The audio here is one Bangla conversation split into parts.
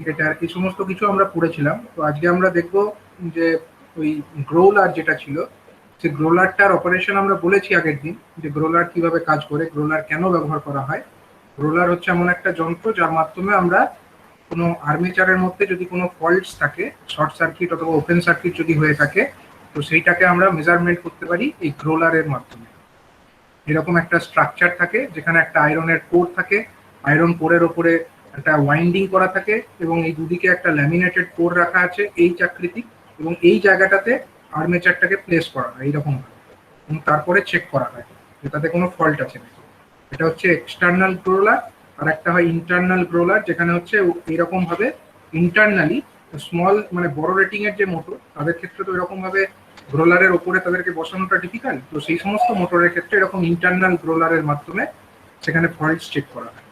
ইন্ডিকেটর, এই সমস্ত কিছু আমরা পড়েছিলাম। তো আজকে আমরা দেখব যে ওই গ্রোলার যেটা ছিল, সেই গ্রোলারটার অপারেশন আমরা বলেছি আগের দিন, যে গ্রোলার কিভাবে কাজ করে, গ্রোলার কেন ব্যবহার করা হয়। গ্রোলার হচ্ছে এমন একটা যন্ত্র যার মাধ্যমে আমরা কোনো আর্মেচারের মধ্যে যদি কোনো ফল্টস থাকে, শর্ট সার্কিট অথবা ওপেন সার্কিট যদি হয়ে থাকে, তো সেইটাকে আমরা মেজারমেন্ট করতে পারি এই গ্রোলারের মাধ্যমে। এরকম একটা স্ট্রাকচার থাকে যেখানে একটা আয়রনের কোর থাকে, আয়রন কোরের ওপরে একটা ওয়াইন্ডিং করা থাকে এবং এই দুদিকে একটা ল্যামিনেটেড কোর রাখা আছে এইচ আকৃতি, এবং এই জায়গাটাতে আর্মেচারটাকে প্লেস করা হয় এইরকম ভাবে, এবং তারপরে চেক করা হয় যে তাতে কোনো ফল্ট আছে নাকি। এটা হচ্ছে এক্সটার্নাল গ্রোলার। আর একটা হয় ইন্টারনাল গ্রোলার, যেখানে হচ্ছে এরকম ভাবে ইন্টারনালি স্মল মানে বড় রেটিং এর যে মোটর, তাদের ক্ষেত্রে তো এরকম ভাবে গ্রোলারের ওপরে তাদেরকে বসানোটা ডিফিকাল্ট, তো সেই সমস্ত মোটরের ক্ষেত্রে এরকম ইন্টারনাল গ্রোলারের মাধ্যমে সেখানে ফল্টস চেক করা হয়।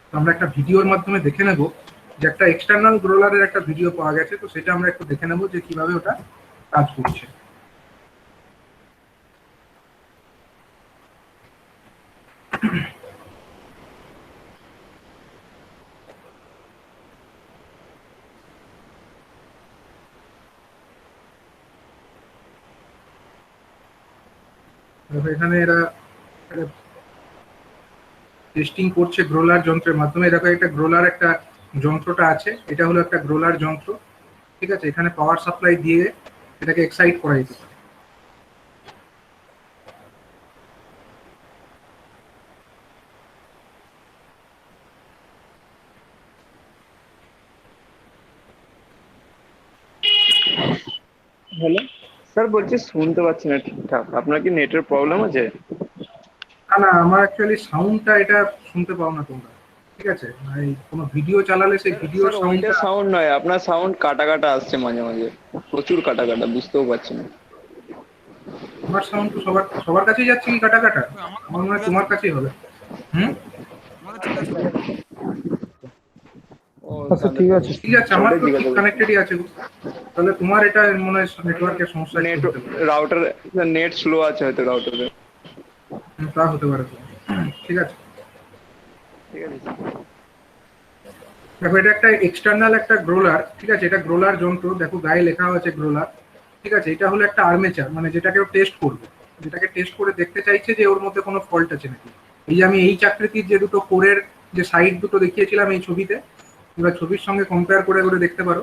তো আমরা একটা ভিডিওর মাধ্যমে দেখে নেব যে একটা এক্সটার্নাল গ্রোলারের একটা ভিডিও পাওয়া গেছে, তো সেটা আমরা একটু দেখে নেব যে কিভাবে ওটা কাজ করছে। এখানে এরা টেস্টিং করছে গ্রোলার যন্ত্রের মাধ্যমে। দেখো একটা গ্রোলার একটা যন্ত্রটা আছে, এটা হলো একটা গ্রোলার যন্ত্র, ঠিক আছে। এখানে পাওয়ার সাপ্লাই দিয়ে এটাকে এক্সাইট করা যেতে পারে। হ্যালো স্যার, বলছি শুনতে পাচ্ছি না ঠিকঠাক, আপনার কি নেটের প্রবলেম আছে? না না, আমার অ্যাকচুয়ালি সাউন্ডটা এটা শুনতে পাও না তোমরা, ঠিক আছে। এই কোনো ভিডিও চালালে সেই স্যার ভিডিওর স্যার ওইটা সাউন্ডটা। সাউন্ড নয়, আপনার সাউন্ড কাটা কাটা আসছে মাঝে মাঝে, প্রচুর কাটা কাটা, বুঝতেও পারছি না। আমার সাউন্ড তো সবার সবার কাছেই যাচ্ছে কি কাটা কাটা? আমার আমার মনে হয় ক্লিয়ার তো, তোমার কাছেই হবে। হুম। আমাদের ঠিক আছে। ও আচ্ছা তাহলে ঠিক তো আছে। ঠিক আছে, আমার ওটাই তো ঠিক জিজ্ঞাসা করছি। কানেক্টেডই আছে। তাহলে তোমার এটা মনে হয় নেটওয়ার্কের সমস্যা একটু নেট হতে পারে। রাউটার, নেট স্লো আছে হয়তো রাউটারে। তা হতে পারে। ঠিক আছে। ঠিক আছে। দেখো এটা একটা এক্সটার্নাল একটা গ্রোলার, ঠিক আছে। এটা গ্রোলার যন্ত্র, দেখো গায়ে লেখা আছে গ্রোলার, ঠিক আছে। এটা হলো একটা আর্মেচার, মানে যেটাকে টেস্ট করবে, যেটাকে টেস্ট করে দেখতে চাইছে যে ওর মধ্যে কোনো ফল্ট আছে নাকি। এই যে আমি এই চাকরিটির যে দুটো কোরের যে সাইড দুটো দেখিয়েছিলাম এই ছবিতে, এবার ছবির সঙ্গে কম্পেয়ার করে করে দেখতে পারো।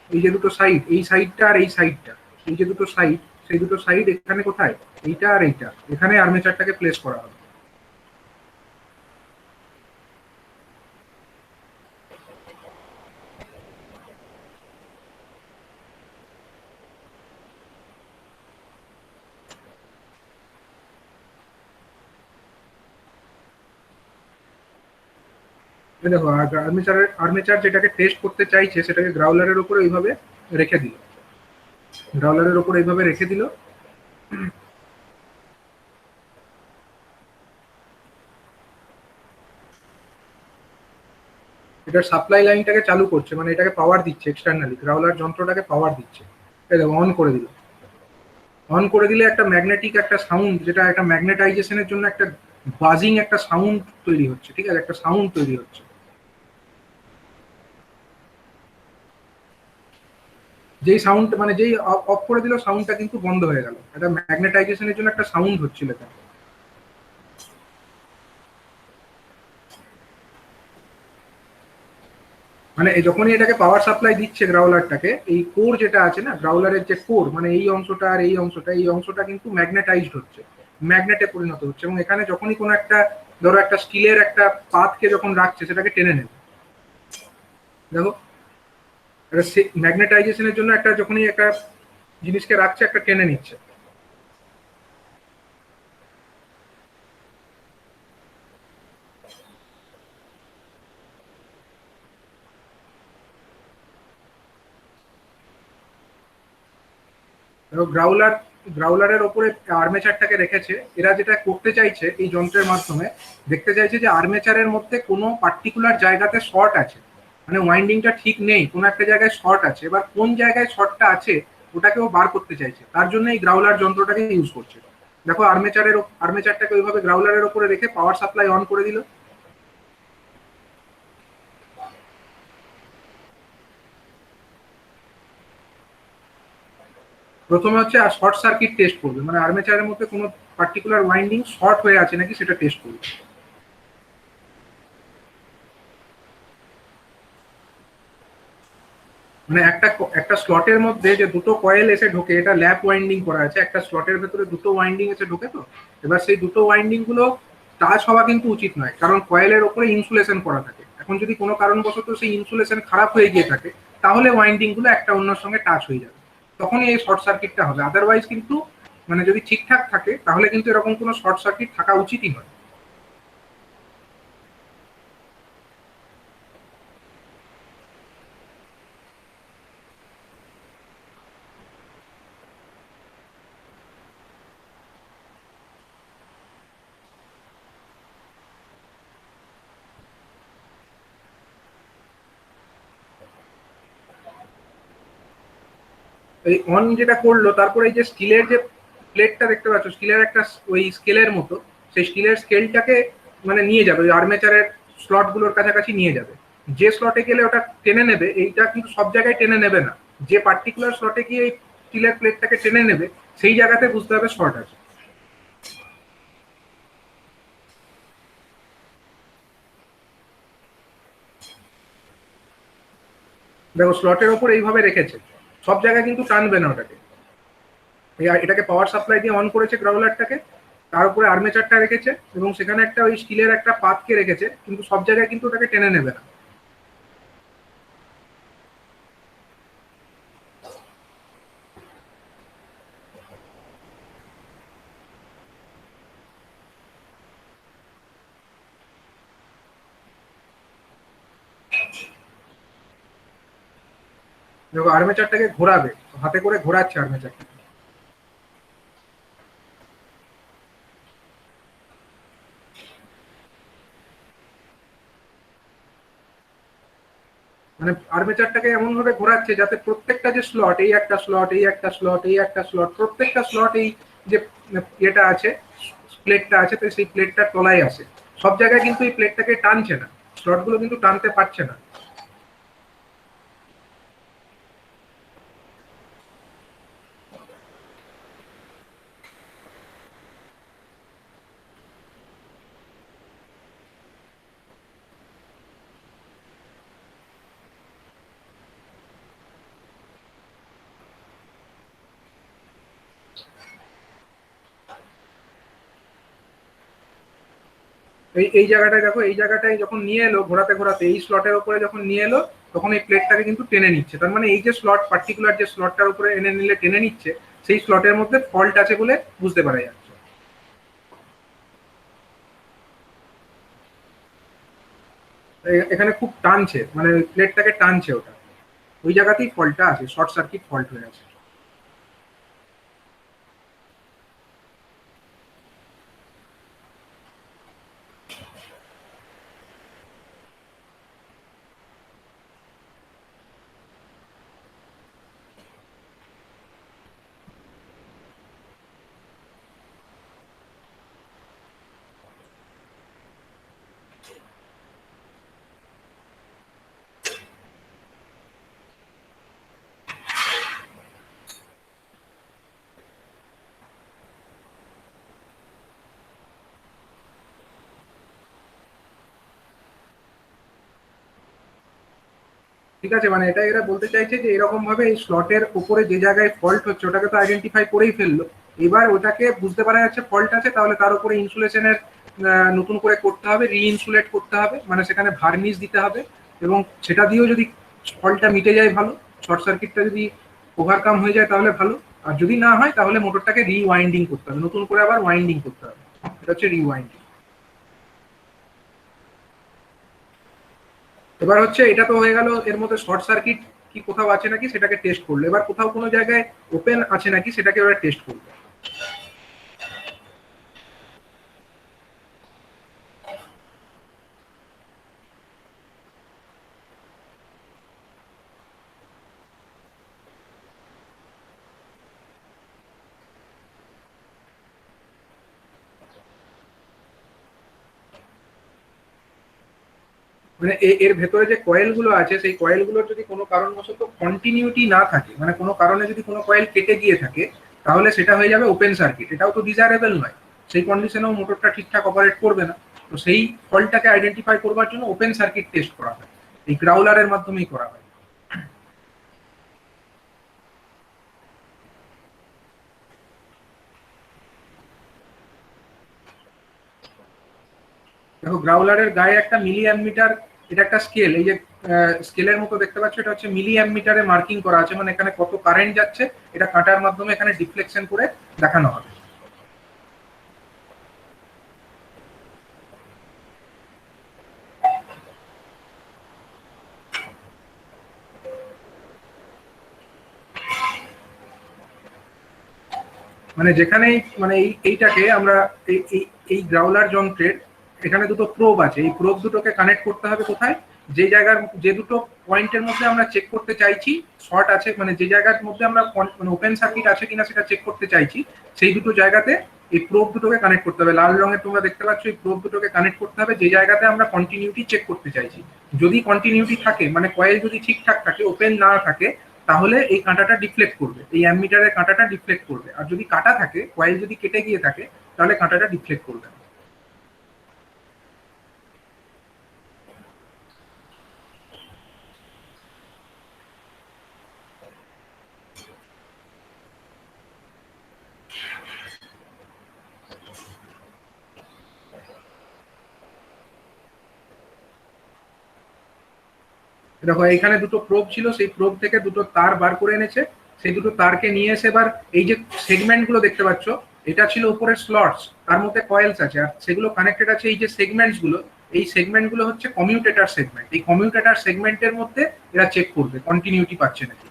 এই যে দুটো সাইড, এই সাইডটা আর এই সাইডটা, এই যে দুটো সাইড, সেই দুটো সাইড এখানে কোথায়, এইটা আর এইটা, এখানে আর্মেচারটাকে প্লেস করা হবে। দেখো আর্মেচার যেটাকে টেস্ট করতে চাইছে সেটাকে গ্রাউলারের উপরে এইভাবে রেখে দিল, গ্রাউলারের উপর এইভাবে রেখে দিল। এটার সাপ্লাই লাইনটাকে চালু করছে, মানে এটাকে পাওয়ার দিচ্ছে এক্সটার্নালি, গ্রাউলার যন্ত্রটাকে পাওয়ার দিচ্ছে। এই দেখো অন করে দিল। অন করে দিলে একটা ম্যাগনেটিক একটা সাউন্ড, যেটা একটা ম্যাগনেটাইজেশনের জন্য একটা বাজিং একটা সাউন্ড তৈরি হচ্ছে, ঠিক আছে, একটা সাউন্ড তৈরি হচ্ছে। যেই সাউন্ড মানে যেই অফ করে দিল সাউন্ডটা কিন্তু বন্ধ হয়ে গেল, এটা ম্যাগনেটাইজেশনের জন্য একটা সাউন্ড হচ্ছিল এখানে। মানে যখনই এটাকে পাওয়ার সাপ্লাই দিচ্ছে গ্রাউলারটাকে, এই কোর যেটা আছে না, গ্রাউলারের যে কোর, মানে এই অংশটা আর এই অংশটা, এই অংশটা কিন্তু ম্যাগনেটাইজড হচ্ছে, ম্যাগনেটে পরিণত হচ্ছে। এবং এখানে যখনই কোনো একটা, ধরো একটা স্টিলের একটা পাতকে যখন রাখছে, সেটাকে টেনে নেবে। দেখো একটা ম্যাগনেটাইজেশনের জন্য একটা যখনই একটা জিনিসকে রাখছে, একটা টেনে নিচ্ছে। গ্রাউলার, গ্রাউলারের ওপরে আর্মেচারটাকে রেখেছে। এরা যেটা করতে চাইছে এই যন্ত্রের মাধ্যমে, দেখতে চাইছে যে আর্মেচারের মধ্যে কোনো পার্টিকুলার জায়গাতে শর্ট আছে, মানে ওয়াইন্ডিংটা ঠিক নেই, কোনো একটা জায়গায় শর্ট আছে। এবার কোন জায়গায় শর্টটা আছে ওটাকেও বার করতে চাইছে, তার জন্য এই গ্রাউলার যন্ত্রটাকে ইউজ করছে। দেখো আর্মেচারটাকে ওইভাবে গ্রাউলারের ওপরে রেখে পাওয়ার সাপ্লাই অন করে দিল। প্রথমে হচ্ছে আর শর্ট সার্কিট টেস্ট করবে, মানে আর্মেচারের মধ্যে কোনো পার্টিকুলার ওয়াইন্ডিং শর্ট হয়ে আছে নাকি সেটা টেস্ট করবে। মানে একটা একটা স্লটের মধ্যে যে দুটো কয়েল এসে ঢোকে, এটা ল্যাপ ওয়াইন্ডিং করা আছে, একটা স্লটের ভেতরে দুটো ওয়াইন্ডিং এসে ঢোকে। তো এবার সেই দুটো ওয়াইন্ডিং গুলো টাচ হওয়া কিন্তু উচিত নয়, কারণ কয়েলের ওপরে ইনসুলেশন করা থাকে। এখন যদি কোনো কারণবশত সেই ইনসুলেশন খারাপ হয়ে গিয়ে থাকে, তাহলে ওয়াইন্ডিং গুলো একটা অন্যের সঙ্গে টাচ হয়ে যাবে, তখনই এই শর্ট সার্কিটটা হবে। আদারওয়াইজ কিন্তু মানে যদি ঠিকঠাক থাকে তাহলে কিন্তু এরকম কোনো শর্ট সার্কিট থাকা উচিতই নয়। এই অন যেটা করলো, তারপরে এই যে স্টিলের যে প্লেটটা দেখতে পাচ্ছ, স্টিলের একটা ওই স্কেলের মতো, সেই স্টিলের স্কেলটাকে মানে নিয়ে যাবে ওই আর্মেচারের স্লট গুলোর কাছাকাছি নিয়ে যাবে। যে স্লটে গেলে ওটা টেনে নেবে, এইটা কিন্তু সব জায়গায় টেনে নেবে না। যে পার্টিকুলার স্লটে গিয়ে এই স্টিলের প্লেটটাকে টেনে নেবে, সেই জায়গাতে বুঝতে হবে শর্ট আছে। দেখো স্লটের ওপর এইভাবে রেখেছে, সব জায়গায় কিন্তু টানবে না ওটাকে। এটাকে পাওয়ার সাপ্লাই দিয়ে অন করেছে গ্রাউলারটাকে, তার উপরে আর্মেচারটা রেখেছে এবং সেখানে একটা ওই স্টিলের একটা পাতকে রেখেছে, কিন্তু সব জায়গায় কিন্তু ওটাকে টেনে নেবে না। দেখো আর্মেচারটাকে ঘোরাবে, হাতে করে ঘোরাচ্ছে আর্মেচারটা। মানে আর্মেচারটাকে এমন ভাবে ঘোরাচ্ছে যাতে প্রত্যেকটা যে স্লট, এই একটা স্লট, এই একটা স্লট, এই একটা স্লট, প্রত্যেকটা স্লট এই যে ইয়েটা আছে, প্লেটটা আছে, তো সেই প্লেটটার তলায় আসে। সব জায়গায় কিন্তু এই প্লেটটাকে টানছে না, স্লটগুলো কিন্তু টানতে পারছে না। এই এই জায়গাটায় দেখো, এই জায়গাটায় যখন নিয়ে এলো ঘোরাতে ঘোরাতে, এই স্লটের উপরে যখন নিয়ে এলো, তখন এই প্লেটটাকে কিন্তু টেনে নিচ্ছে। তার মানে এই যে স্লট, পার্টিকুলার যে স্লটটার উপরে এনে নিলে টেনে নিচ্ছে, সেই স্লটের মধ্যে ফল্ট আছে বলে বুঝতে পারা যাচ্ছে। এখানে খুব টানছে, মানে ওই প্লেটটাকে টানছে ওটা, ওই জায়গাতেই ফল্টটা আছে, শর্ট সার্কিট ফল্ট হয়ে আছে। ঠিক আছে, মানে এটা এরা বলতে চাইছে যে এরকম ভাবে এই স্লটের উপরে যে জায়গায় ফল্ট হচ্ছে ওটাকে তো আইডেন্টিফাই করেই ফেললো। এবার ওটাকে বুঝতে পারা যাচ্ছে ফল্ট আছে, তাহলে তার উপরে ইনসুলেশনের নতুন করে করতে হবে, রি ইনসুলেট করতে হবে, মানে সেখানে ভার্নিশ দিতে হবে। এবং সেটা দিয়েও যদি ফল্টটা মিটে যায় ভালো, শর্ট সার্কিটটা যদি ওভারকাম হয়ে যায় তাহলে ভালো। আর যদি না হয় তাহলে মোটরটাকে রিওয়াইন্ডিং করতে হবে, নতুন করে আবার ওয়াইন্ডিং করতে হবে। এটা হচ্ছে রিওয়াইন্ডিং। এবার হচ্ছে এটা তো হয়ে গেল, এর মধ্যে শর্ট সার্কিট কি কোথাও আছে নাকি সেটাকে টেস্ট করলো। এবার কোথাও কোনো জায়গায় ওপেন আছে নাকি সেটাকে এবার টেস্ট করলো। মানে এর ভেতরে যে কয়েলগুলো আছে সেই কয়েলগুলোর যদি কোনো কারণবশত কন্টিনিউটি না থাকে, মানে কোনো কারণে যদি কোনো কয়েল কেটে গিয়ে থাকে, তাহলে সেটা হয়ে যাবে ওপেন সার্কিট। এটাও তো ডিজায়ারেবল নয়, সেই কন্ডিশনেও মোটরটা ঠিকঠাক অপারেট করবে না। তো সেই ফল্টটাকে আইডেন্টিফাই করবার জন্য ওপেন সার্কিট টেস্ট করা হয়, এই গ্রাউলারের মাধ্যমেই করা হয়। দেখো গ্রাউলারের গায়ে একটা মিলি অ্যামমিটার, এটা একটা স্কেল, এই যে স্কেলের মতো দেখতে পাচ্ছ, এটা হচ্ছে মিলি অ্যামমিটারে মার্কিং করা আছে, মানে এখানে কত কারেন্ট যাচ্ছে এটা কাটার মাধ্যমে এখানে ডিফ্লেকশন করে দেখানো হবে। মানে যেখানেই মানে এইটাকে আমরা এই গ্রাউলার যন্ত্রের এখানে দুটো প্রোব আছে, এই প্রোব দুটোকে কানেক্ট করতে হবে কোথায়, যে জায়গার যে দুটো পয়েন্টের মধ্যে আমরা চেক করতে চাইছি শর্ট আছে, মানে যে জায়গার মধ্যে আমরা মানে ওপেন সার্কিট আছে কিনা সেটা চেক করতে চাইছি, সেই দুটো জায়গাতে এই প্রোব দুটোকে কানেক্ট করতে হবে। লাল রঙের তোমরা দেখতে পাচ্ছ, এই প্রোব দুটোকে কানেক্ট করতে হবে যে জায়গাতে আমরা কন্টিনিউটি চেক করতে চাইছি। যদি কন্টিনিউটি থাকে, মানে কয়েল যদি ঠিকঠাক থাকে, ওপেন না থাকে, তাহলে এই কাঁটাটা ডিফ্লেক্ট করবে, এই অ্যামমিটারের কাঁটাটা ডিফ্লেক্ট করবে। আর যদি কাটা থাকে, কয়েল যদি কেটে গিয়ে থাকে, তাহলে কাঁটাটা ডিফ্লেক্ট করবে না। দেখো এখানে দুটো প্রোব ছিল, সেই প্রোব থেকে দুটো তার বার করে এনেছে, সেই দুটো তারকে নিয়ে এসে এবার এই যে সেগমেন্ট গুলো দেখতে পাচ্ছ, এটা ছিল উপরের স্লটস, তার মধ্যে কয়েলস আছে, আর সেগুলো কানেক্টেড আছে এই যে সেগমেন্টস গুলো, এই সেগমেন্ট গুলো হচ্ছে কমিউটেটর সেগমেন্ট। এই কমিউটেটর সেগমেন্টের মধ্যে এরা চেক করবে কন্টিনিউটি পাচ্ছে নাকি।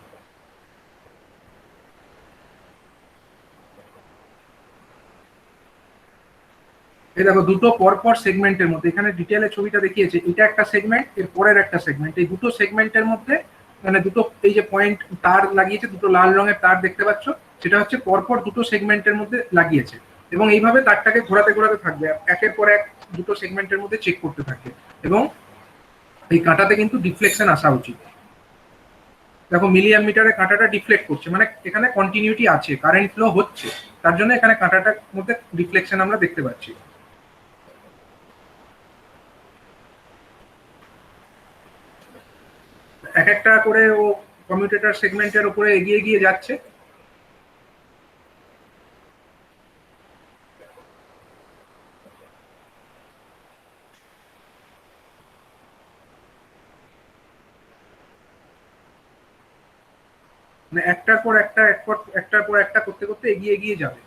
এই দেখো দুটো পরপর সেগমেন্টের মধ্যে, এখানে ডিটেলে ছবিটা দেখিয়েছে, এটা একটা সেগমেন্ট, এর পরের একটা সেগমেন্ট, এই দুটো সেগমেন্টের মধ্যে মানে দুটো এই যে পয়েন্ট তার লাগিয়েছে, দুটো লাল রঙের তার দেখতে পাচ্ছ, সেটা হচ্ছে পরপর দুটো সেগমেন্টের মধ্যে লাগিয়েছে, এবং এইভাবে তারটাকে ঘোরাতে ঘোরাতে থাকবে, একের পর এক দুটো সেগমেন্টের মধ্যে চেক করতে থাকবে, এবং এই কাঁটাতে কিন্তু ডিফ্লেকশন আসা উচিত। দেখো মিলি অ্যামমিটারে কাঁটাটা ডিফ্লেক্ট করছে, মানে এখানে কন্টিনিউটি আছে, কারেন্ট ফ্লো হচ্ছে, তার জন্য এখানে কাঁটাটার মধ্যে ডিফ্লেকশন আমরা দেখতে পাচ্ছি। এক একটা করে ও কমিউটেটর সেগমেন্টের উপরে এগিয়ে এগিয়ে যাচ্ছে। মানে একটার পর একটা একটার পর একটা করতে করতে এগিয়ে এগিয়ে যাবে।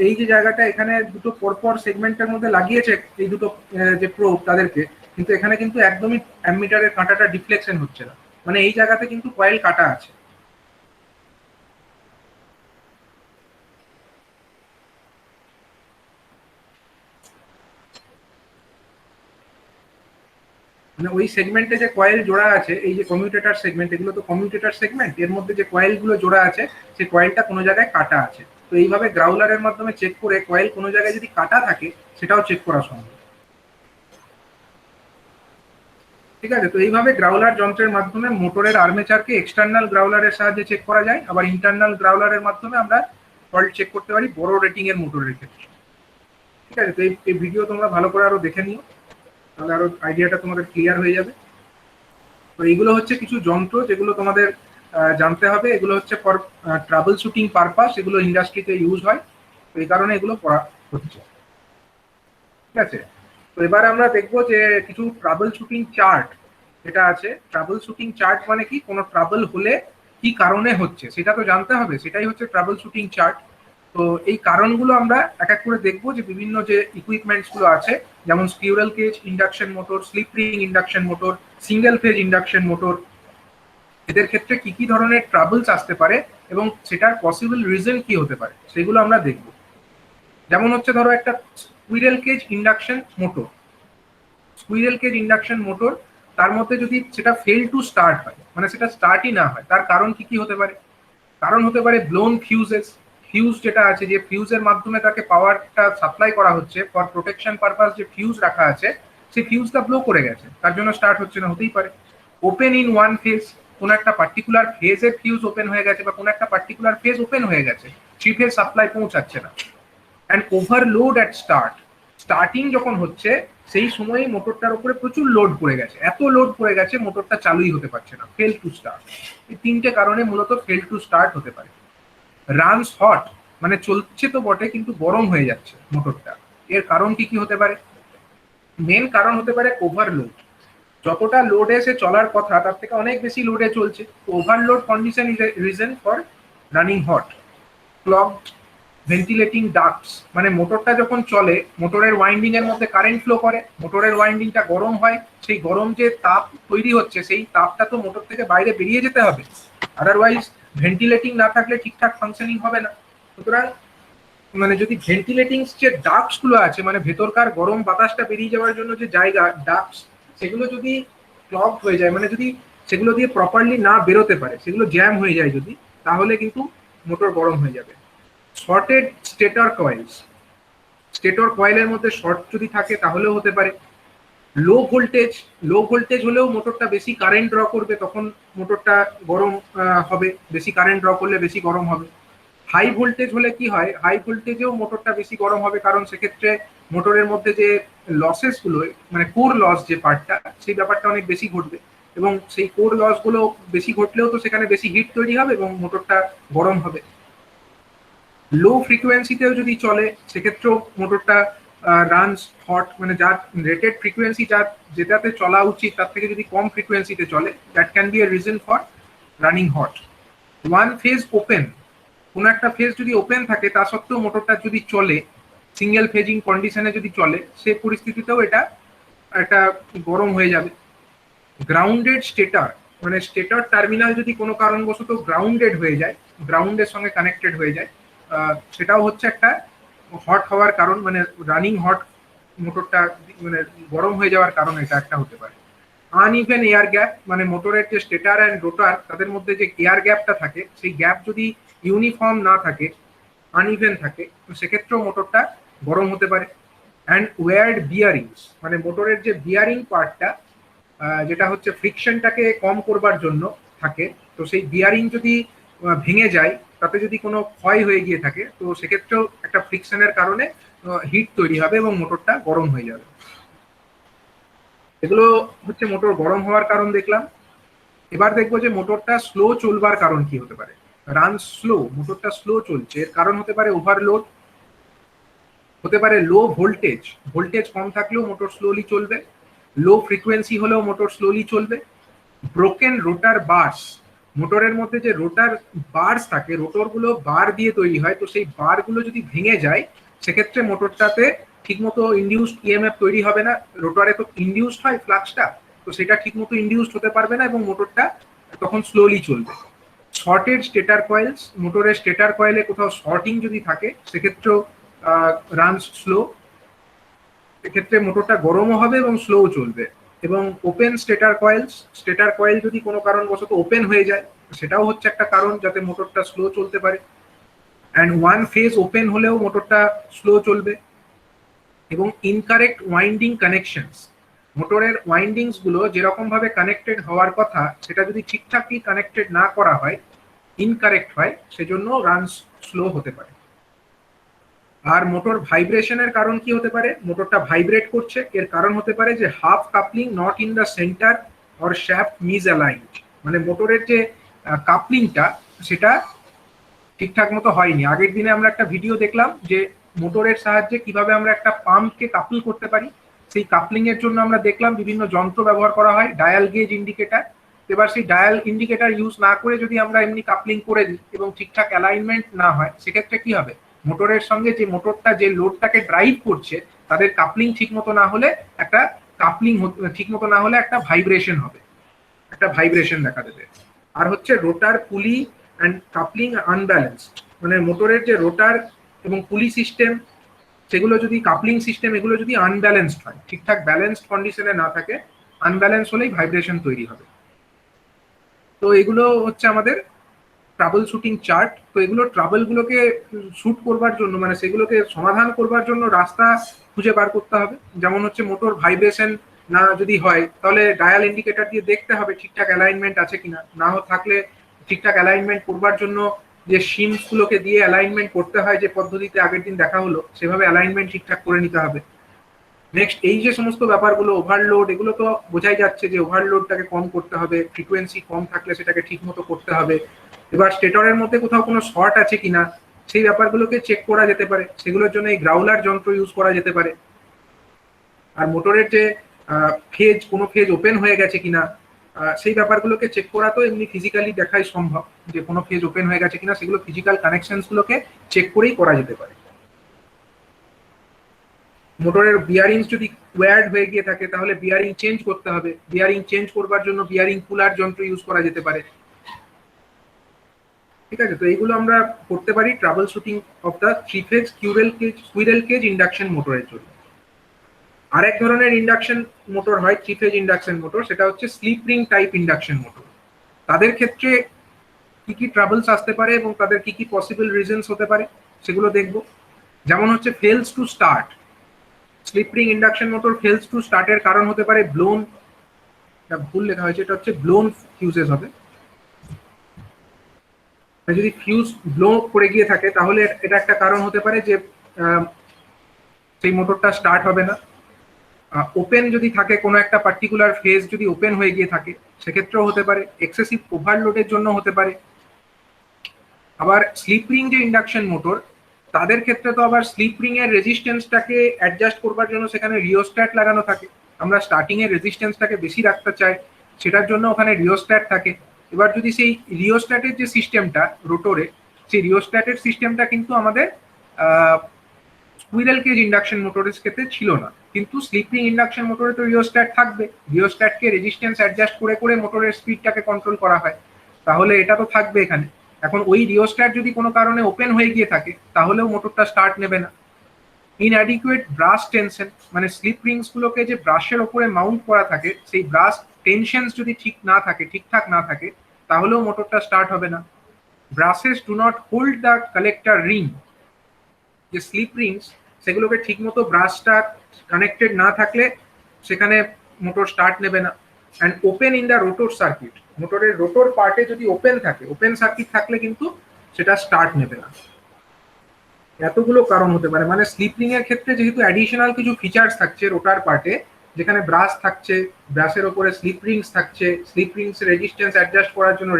এই যে জায়গাটা এখানে দুটো পরপর সেগমেন্টের মধ্যে লাগিয়েছে এই দুটো যে প্রোব তাদেরকে, কিন্তু এখানে কিন্তু একদমই অ্যামমিটারের কাঁটাটা ডিফ্লেকশন হচ্ছে না, মানে এই জায়গাতে কিন্তু কয়েল কাটা আছে। মানে ওই সেগমেন্টে যে কয়েল জোড়া আছে, এই যে কমিউটেটর সেগমেন্ট, এগুলো তো কমিউটেটর সেগমেন্ট, এর মধ্যে যে কয়েল গুলো জোড়া আছে সেই কয়েলটা কোনো জায়গায় কাটা আছে। তো এইভাবে গ্রাউলারের মাধ্যমে চেক করে কয়েল কোনো জায়গায় যদি কাটা থাকে সেটাও চেক করা সম্ভব। ঠিক আছে, তো এইভাবে গ্রাউলার যন্ত্রের মাধ্যমে মোটরের আর্মেচারকে এক্সটার্নাল গ্রাউলারের সাহায্যে চেক করা যায়, আবার ইন্টারনাল গ্রাউলারের মাধ্যমে আমরা ফল্ট চেক করতে পারি বড় রেটিং এর মোটরের ক্ষেত্রে। ঠিক আছে, তো এই ভিডিও তোমরা ভালো করে আরো দেখে নিও, তাহলে আরো আইডিয়াটা তোমাদের ক্লিয়ার হয়ে যাবে। তো এইগুলো হচ্ছে কিছু যন্ত্র যেগুলো তোমাদের জানতে হবে, এগুলো হচ্ছে ফর ট্রাবল শুটিং পারপাস, এগুলো ইন্ডাস্ট্রিতে ইউজ হয়, তো এই কারণে এগুলো পড়া হচ্ছে। ঠিক আছে, তো এবার আমরা দেখবো যে কিছু ট্রাবল শুটিং চার্ট যেটা আছে। ট্রাবল শুটিং চার্ট মানে কি, কোনো ট্রাবল হলে কি কারণে হচ্ছে সেটা তো জানতে হবে, সেটাই হচ্ছে ট্রাবল শুটিং চার্ট। তো এই কারণগুলো আমরা এক এক করে দেখবো, যে বিভিন্ন যে ইকুইপমেন্টস গুলো আছে, যেমন squirrel cage induction motor, slip ring induction motor, single phase induction motor, এদের ক্ষেত্রে কি কি ধরনের ট্রাবলস আসতে পারে এবং সেটার পসিবল রিজন কি হতে পারে সেগুলো আমরা দেখব। যেমন হচ্ছে ধরো একটা squirrel cage induction motor, squirrel cage induction motor, তার মধ্যে যদি সেটা ফেল টু স্টার্ট হয়, মানে সেটা স্টার্টই না হয়, তার কারণ কি কি হতে পারে? কারণ হতে পারে ব্লোন ফিউজেস, ফিউজ যেটা আছে, যে ফিউজের মাধ্যমে তাকে পাওয়ারটা সাপ্লাই করা হচ্ছে ফর প্রোটেকশন পারপাস, যে ফিউজ রাখা আছে সেই ফিউজটা ব্লো করে গেছে, তার জন্য স্টার্ট হচ্ছে না, হতেই পারে। ওপেন ইন ওয়ান ফেজ, কোন একটা পার্টিকুলার ফেজের ফিউজ ওপেন হয়ে গেছে বা কোন একটা পার্টিকুলার ফেজ ওপেন হয়ে গেছে, থ্রি ফেজ সাপ্লাই পৌঁছাচ্ছে না। And overload at start, starting যখন হচ্ছে সেই সময় মোটরটার উপরে প্রচুর লোড পড়ে গেছে, এত লোড পড়ে গেছে মোটরটা চালুই হতে পারছে না, ফেল টু স্টার্ট। এই তিনটে কারণে মূলত ফেল টু স্টার্ট হতে পারে। রানস হট, মানে চলছে তো বটে কিন্তু গরম হয়ে যাচ্ছে মোটরটা, এর কারণ কি কি হতে পারে? মেন কারণ হতে পারে ওভারলোড, যতটা লোডে সে চলার কথা তার থেকে অনেক বেশি লোডে চলছে, overload condition is a reason for running hot. Clogged ventilating ducts, মানে মোটরটা যখন চলে মোটরের ওয়াইন্ডিং এর মধ্যে কারেন্ট ফ্লো করে, মোটরের ওয়াইন্ডিংটা গরম হয়, সেই গরম যে তাপ তৈরি হচ্ছে সেই তাপটা তো মোটর থেকে বাইরে বেরিয়ে যেতে হবে, আদারওয়াইজ ভেন্টিলেটিং না থাকলে ঠিকঠাক ফাংশনিং হবে না। সুতরাং মানে যদি ভেন্টিলেটিং যে ডাক্টস গুলো আছে, মানে ভেতরকার গরম বাতাসটা বেরিয়ে যাওয়ার জন্য যে জায়গা ডাক্টস, সেগুলো যদি ক্লগ হয়ে যায়, মানে যদি সেগুলো দিয়ে প্রপারলি না বেরোতে পারে, সেগুলো জ্যাম হয়ে যায় যদি, তাহলে কিন্তু মোটর গরম হয়ে যাবে। শর্টেড স্টেটর কয়েলস, স্টেটর কয়েলের মধ্যে শর্ট যদি থাকে তাহলেও হতে পারে। লো ভোল্টেজ, লো ভোল্টেজ হলেও মোটরটা বেশি কারেন্ট ড্র করবে, তখন মোটরটা গরম হবে, বেশি কারেন্ট ড্র করলে বেশি গরম হবে। হাই ভোল্টেজ হলে কি হয়, হাই ভোল্টেজেও মোটরটা বেশি গরম হবে, কারণ সেক্ষেত্রে মোটরের মধ্যে যে লসেস গুলো, মানে কোর লস যে পার্টটা, সেই ব্যাপারটা অনেক বেশি ঘটবে, এবং সেই কোর লস গুলো বেশি ঘটলেও তো সেখানে বেশি হিট তৈরি হবে এবং মোটরটা গরম হবে। লো ফ্রিকোয়েন্সিতেও যদি চলে সেক্ষেত্রেও মোটরটা রানস হট, মানে যার রেটেড ফ্রিকোয়েন্সি যার যেটাতে চলা উচিত তার থেকে যদি কম ফ্রিকোয়েন্সিতে চলে, that can B A reason for running hot. One phase open, কোনো একটা ফেজ যদি ওপেন থাকে তা সত্ত্বেও মোটরটা যদি চলে, সিঙ্গেল ফেজিং কন্ডিশনে যদি চলে, সেই পরিস্থিতিতেও এটা একটা গরম হয়ে যাবে। গ্রাউন্ডেড স্টেটার, মানে স্টেটার টার্মিনাল যদি কোনো কারণবশত গ্রাউন্ডেড হয়ে যায়, গ্রাউন্ডের সঙ্গে কানেক্টেড হয়ে যায়, সেটাও হচ্ছে একটা হট হওয়ার কারণ, মানে রানিং হট মোটরটা মানে গরম হয়ে যাওয়ার কারণ এটা একটা হতে পারে। আনইভেন এয়ার গ্যাপ, মানে মোটরের যে স্টেটার অ্যান্ড রোটার তাদের মধ্যে যে এয়ার গ্যাপটা থাকে সেই গ্যাপ যদি ইউনিফর্ম না থাকে, আনইভেন থাকে, তো সেক্ষেত্রেও মোটরটা গরম হতে পারে। অ্যান্ড ওয়ার্ড বিয়ারিংস, মানে মোটরের যে বিয়ারিং পার্টটা যেটা হচ্ছে ফ্রিকশনটাকে কম করবার জন্য থাকে, তো সেই বিয়ারিং যদি ভেঙে যায়, তাতে যদি কোনো ক্ষয় হয়ে গিয়ে থাকে, তো সেক্ষেত্রেও একটা ফ্রিকশনের কারণে হিট তৈরি হবে এবং মোটরটা গরম হয়ে যাবে। এগুলো হচ্ছে মোটর গরম হওয়ার কারণ দেখলাম। এবার দেখবো যে মোটরটা স্লো চলবার কারণ কি হতে পারে। রান স্লো, মোটরটা স্লো চলছে, এর কারণ হতে পারে ওভারলোড, হতে পারে লো ভোল্টেজ, ভোল্টেজ কম থাকলেও মোটর স্লোলি চলবে, লো ফ্রিকোয়েন্সি হলেও মোটর স্লোলি চলবে। ব্রোকেন রোটার বার্স, মোটরের মধ্যে যে রোটার বার্স থাকে, রোটরগুলো বার দিয়ে তৈরি হয়, তো সেই বারগুলো যদি ভেঙে যায় সেক্ষেত্রে মোটরটাতে ঠিকমতো ইনডিউসড ইএমএফ তৈরি হবে না, রোটারে তো ইনডিউসড হয় ফ্লাক্সটা, তো সেটা ঠিকমতো ইনডিউসড হতে পারবে না এবং মোটরটা তখন স্লোলি চলবে। শর্টেড স্টেটার কয়েলস, মোটরের স্টেটার কয়েলে কোথাও শর্টিং যদি থাকে সেক্ষেত্রেও রানস স্লো, এক্ষেত্রে মোটরটা গরমও হবে এবং স্লোও চলবে। এবং open stature coils, stature coil যদি কোনো কারণবশত ওপেন হয়ে যায় সেটাও হচ্ছে একটা কারণ যাতে মোটরটা স্লো চলতে পারে। অ্যান্ড ওয়ান ফেজ ওপেন হলেও মোটরটা স্লো চলবে। এবং ইনকারেক্ট ওয়াইন্ডিং কানেকশনস, মোটরের ওয়াইন্ডিংস গুলো যেরকম ভাবে কানেক্টেড হওয়ার কথা সেটা যদি ঠিকঠাকই কানেক্টেড না করা হয়, ইনকারেক্ট হয়, সেজন্য রান স্লো হতে পারে। আর মোটর ভাইব্রেশনের কারণ কি হতে পারে? মোটরটা ভাইব্রেট করছে, এর কারণ হতে পারে যে half coupling not in the centre or shaft misaligned, মানে মোটরের যে কাপলিংটা সেটা ঠিকঠাক মতো হয়নি। আগের দিনে আমরা একটা ভিডিও দেখলাম যে মোটরের সাহায্যে কিভাবে আমরা একটা পাম্পকে কাপল করতে পারি, সেই কাপলিং এর জন্য আমরা দেখলাম বিভিন্ন যন্ত্র ব্যবহার করা হয়, ডায়াল গেজ ইন্ডিকেটার। এবার সেই ডায়াল ইন্ডিকেটার ইউজ না করে যদি আমরা এমনি কাপলিং করে দিই এবং ঠিকঠাক অ্যালাইনমেন্ট না হয়, সেক্ষেত্রে কি হবে, মোটরের সঙ্গে যে মোটরটা যে লোডটাকে ড্রাইভ করছে তাদের কাপলিং ঠিক মতো না হলে একটা কাপলিং ঠিক মতো না হলে একটা ভাইব্রেশন হবে, একটা ভাইব্রেশন দেখা দেবে। আর হচ্ছে রোটার পুলি অ্যান্ড কাপলিং আনব্যালেন্সড, মানে মোটরের যে রোটার এবং পুলি সিস্টেম সেগুলো যদি, কাপলিং সিস্টেম এগুলো যদি আনব্যালেন্সড হয়, ঠিকঠাক ব্যালেন্সড কন্ডিশনে না থাকে, আনব্যালেন্স হলেই ভাইব্রেশন তৈরি হবে। তো এগুলো হচ্ছে আমাদের ট্রাবল শুটিং চার্ট। তো এগুলো ট্রাবলগুলোকে শুট করবার জন্য, মানে সেগুলোকে সমাধান করবার জন্য রাস্তা খুঁজে বার করতে হবে। যেমন হচ্ছে মোটর ভাইব্রেশন না যদি হয়, তাহলে ডায়াল ইন্ডিকেটর দিয়ে দেখতে হবে ঠিকঠাক অ্যালাইনমেন্ট আছে কিনা, না থাকলে ঠিকঠাক অ্যালাইনমেন্ট করবার জন্য যে সিমস গুলোকে দিয়ে অ্যালাইনমেন্ট করতে হয় যে পদ্ধতিতে আগের দিন দেখা হলো, সেভাবে অ্যালাইনমেন্ট ঠিকঠাক করে নিতে হবে। নেক্সট, এই যে সমস্ত ব্যাপারগুলো, ওভারলোড, এগুলো তো বোঝাই যাচ্ছে যে ওভারলোডটাকে কম করতে হবে, ফ্রিকোয়েন্সি কম থাকলে সেটাকে ঠিক মতো করতে হবে। এবার স্টেটরের মধ্যে কোথাও কোনো শর্ট আছে কিনা সেই ব্যাপারগুলোকে চেক করা যেতে পারে, সেগুলোর জন্য এই গ্রাউলার যন্ত্র ইউজ করা যেতে পারে। আর মোটরের যে ফেজ, কোনো ফেজ ওপেন হয়ে গেছে কিনা সেই ব্যাপারগুলোকে চেক করা তো এমনি ফিজিক্যালি দেখাই সম্ভব, যে কোনো ফেজ ওপেন হয়ে গেছে কিনা সেগুলো ফিজিক্যাল কানেকশনস গুলোকে চেক করেই করা যেতে পারে। মোটরের বিয়ারিং যদি ওয়্যার্ড হয়ে গিয়ে থাকে তাহলে বিয়ারিং চেঞ্জ করতে হবে, বিয়ারিং চেঞ্জ করবার জন্য বিয়ারিং কুলার যন্ত্র ইউজ করা যেতে পারে। ঠিক আছে, তো এইগুলো আমরা করতে পারি troubleshooting of the three phase squirrel cage induction মোটরের জন্য। আরেক ধরনের ইন্ডাকশন মোটর হয় থ্রি ফেজ ইন্ডাকশন মোটর, সেটা হচ্ছে slip ring type induction motor. তাদের ক্ষেত্রে কি কি ট্রাবলস আসতে পারে এবং তাদের কি কি পসিবল রিজনস হতে পারে সেগুলো দেখব। যেমন হচ্ছে fails to start. Slip ring induction motor fails to স্টার্টের কারণ হতে পারে ব্লোন, ভুল লেখা হয়েছে, এটা হচ্ছে ব্লোন ফিউজেস হবে। যদি ফিউজ ব্লো করে গিয়ে থাকে তাহলে এটা একটা কারণ হতে পারে যে সেই মোটরটা স্টার্ট হবে না। ওপেন যদি থাকে, কোনো একটা পার্টিকুলার ফেজ যদি ওপেন হয়ে গিয়ে থাকে সেক্ষেত্রেও হতে পারে। এক্সেসিভ ওভারলোডের জন্য হতে পারে। আবার স্লিপ রিং যে ইন্ডাকশন মোটর, তাদের ক্ষেত্রে তো আবার স্লিপ রিং এর রেজিস্ট্যান্সটাকে অ্যাডজাস্ট করবার জন্য সেখানে রিওস্ট্যাট লাগানো থাকে। আমরা স্টার্টিং এর রেজিস্ট্যান্সটাকে বেশি রাখতে চাই, সেটার জন্য ওখানে রিওস্ট্যাট থাকে। এবার যদি সেই রিওস্ট্যাটের যে সিস্টেমটা রোটরে, সেই রিওস্ট্যাটের সিস্টেমটা কিন্তু আমাদের স্কুইরেল কেজ ইন্ডাকশন মোটরের ক্ষেত্রে ছিল না, কিন্তু স্লিপিং ইন্ডাকশন মোটরে তো রিওস্ট্যাট থাকবে। রিওস্ট্যাটকে রেজিস্ট্যান্স অ্যাডজাস্ট করে করে মোটরের স্পিডটাকে কন্ট্রোল করা হয়, তাহলে এটা তো থাকবে এখানে। এখন ওই রিওস্ট্যাট যদি কোনো কারণে ওপেন হয়ে গিয়ে থাকে তাহলেও মোটরটা স্টার্ট নেবে না। ইনঅ্যাডিকুয়েট ব্রাশ টেনশন, মানে স্লিপ রিংস গুলোকে যে ব্রাশের ওপরে মাউন্ট করা থাকে সেই ব্রাশ টেনশনস যদি ঠিক না থাকে, ঠিকঠাক না থাকে, তাহলেও মোটরটা স্টার্ট হবে না। Brushes do not hold the collector ring, যে স্লিপ রিংস সেগুলোকে ঠিকমতো ব্রাশটা কানেক্টেড না থাকলে সেখানে মোটর স্টার্ট নেবে না। And open in the rotor circuit, মোটরের রোটর পার্টে যদি ওপেন থাকে, ওপেন সার্কিট থাকলে কিন্তু সেটা স্টার্ট নেবে না। এতগুলো কারণ হতে পারে, মানে স্লিপ রিং এর ক্ষেত্রে যেহেতু অ্যাডিশনাল কিছু ফিচার্স থাকছে রোটার পার্টে, যেখানে ব্রাশ থাকছে, ব্রাশের ওপরে স্লিপ রিংস থাকছে, স্লিপ রিংস রেজিস্ট্যান্স অ্যাডজাস্ট করার জন্য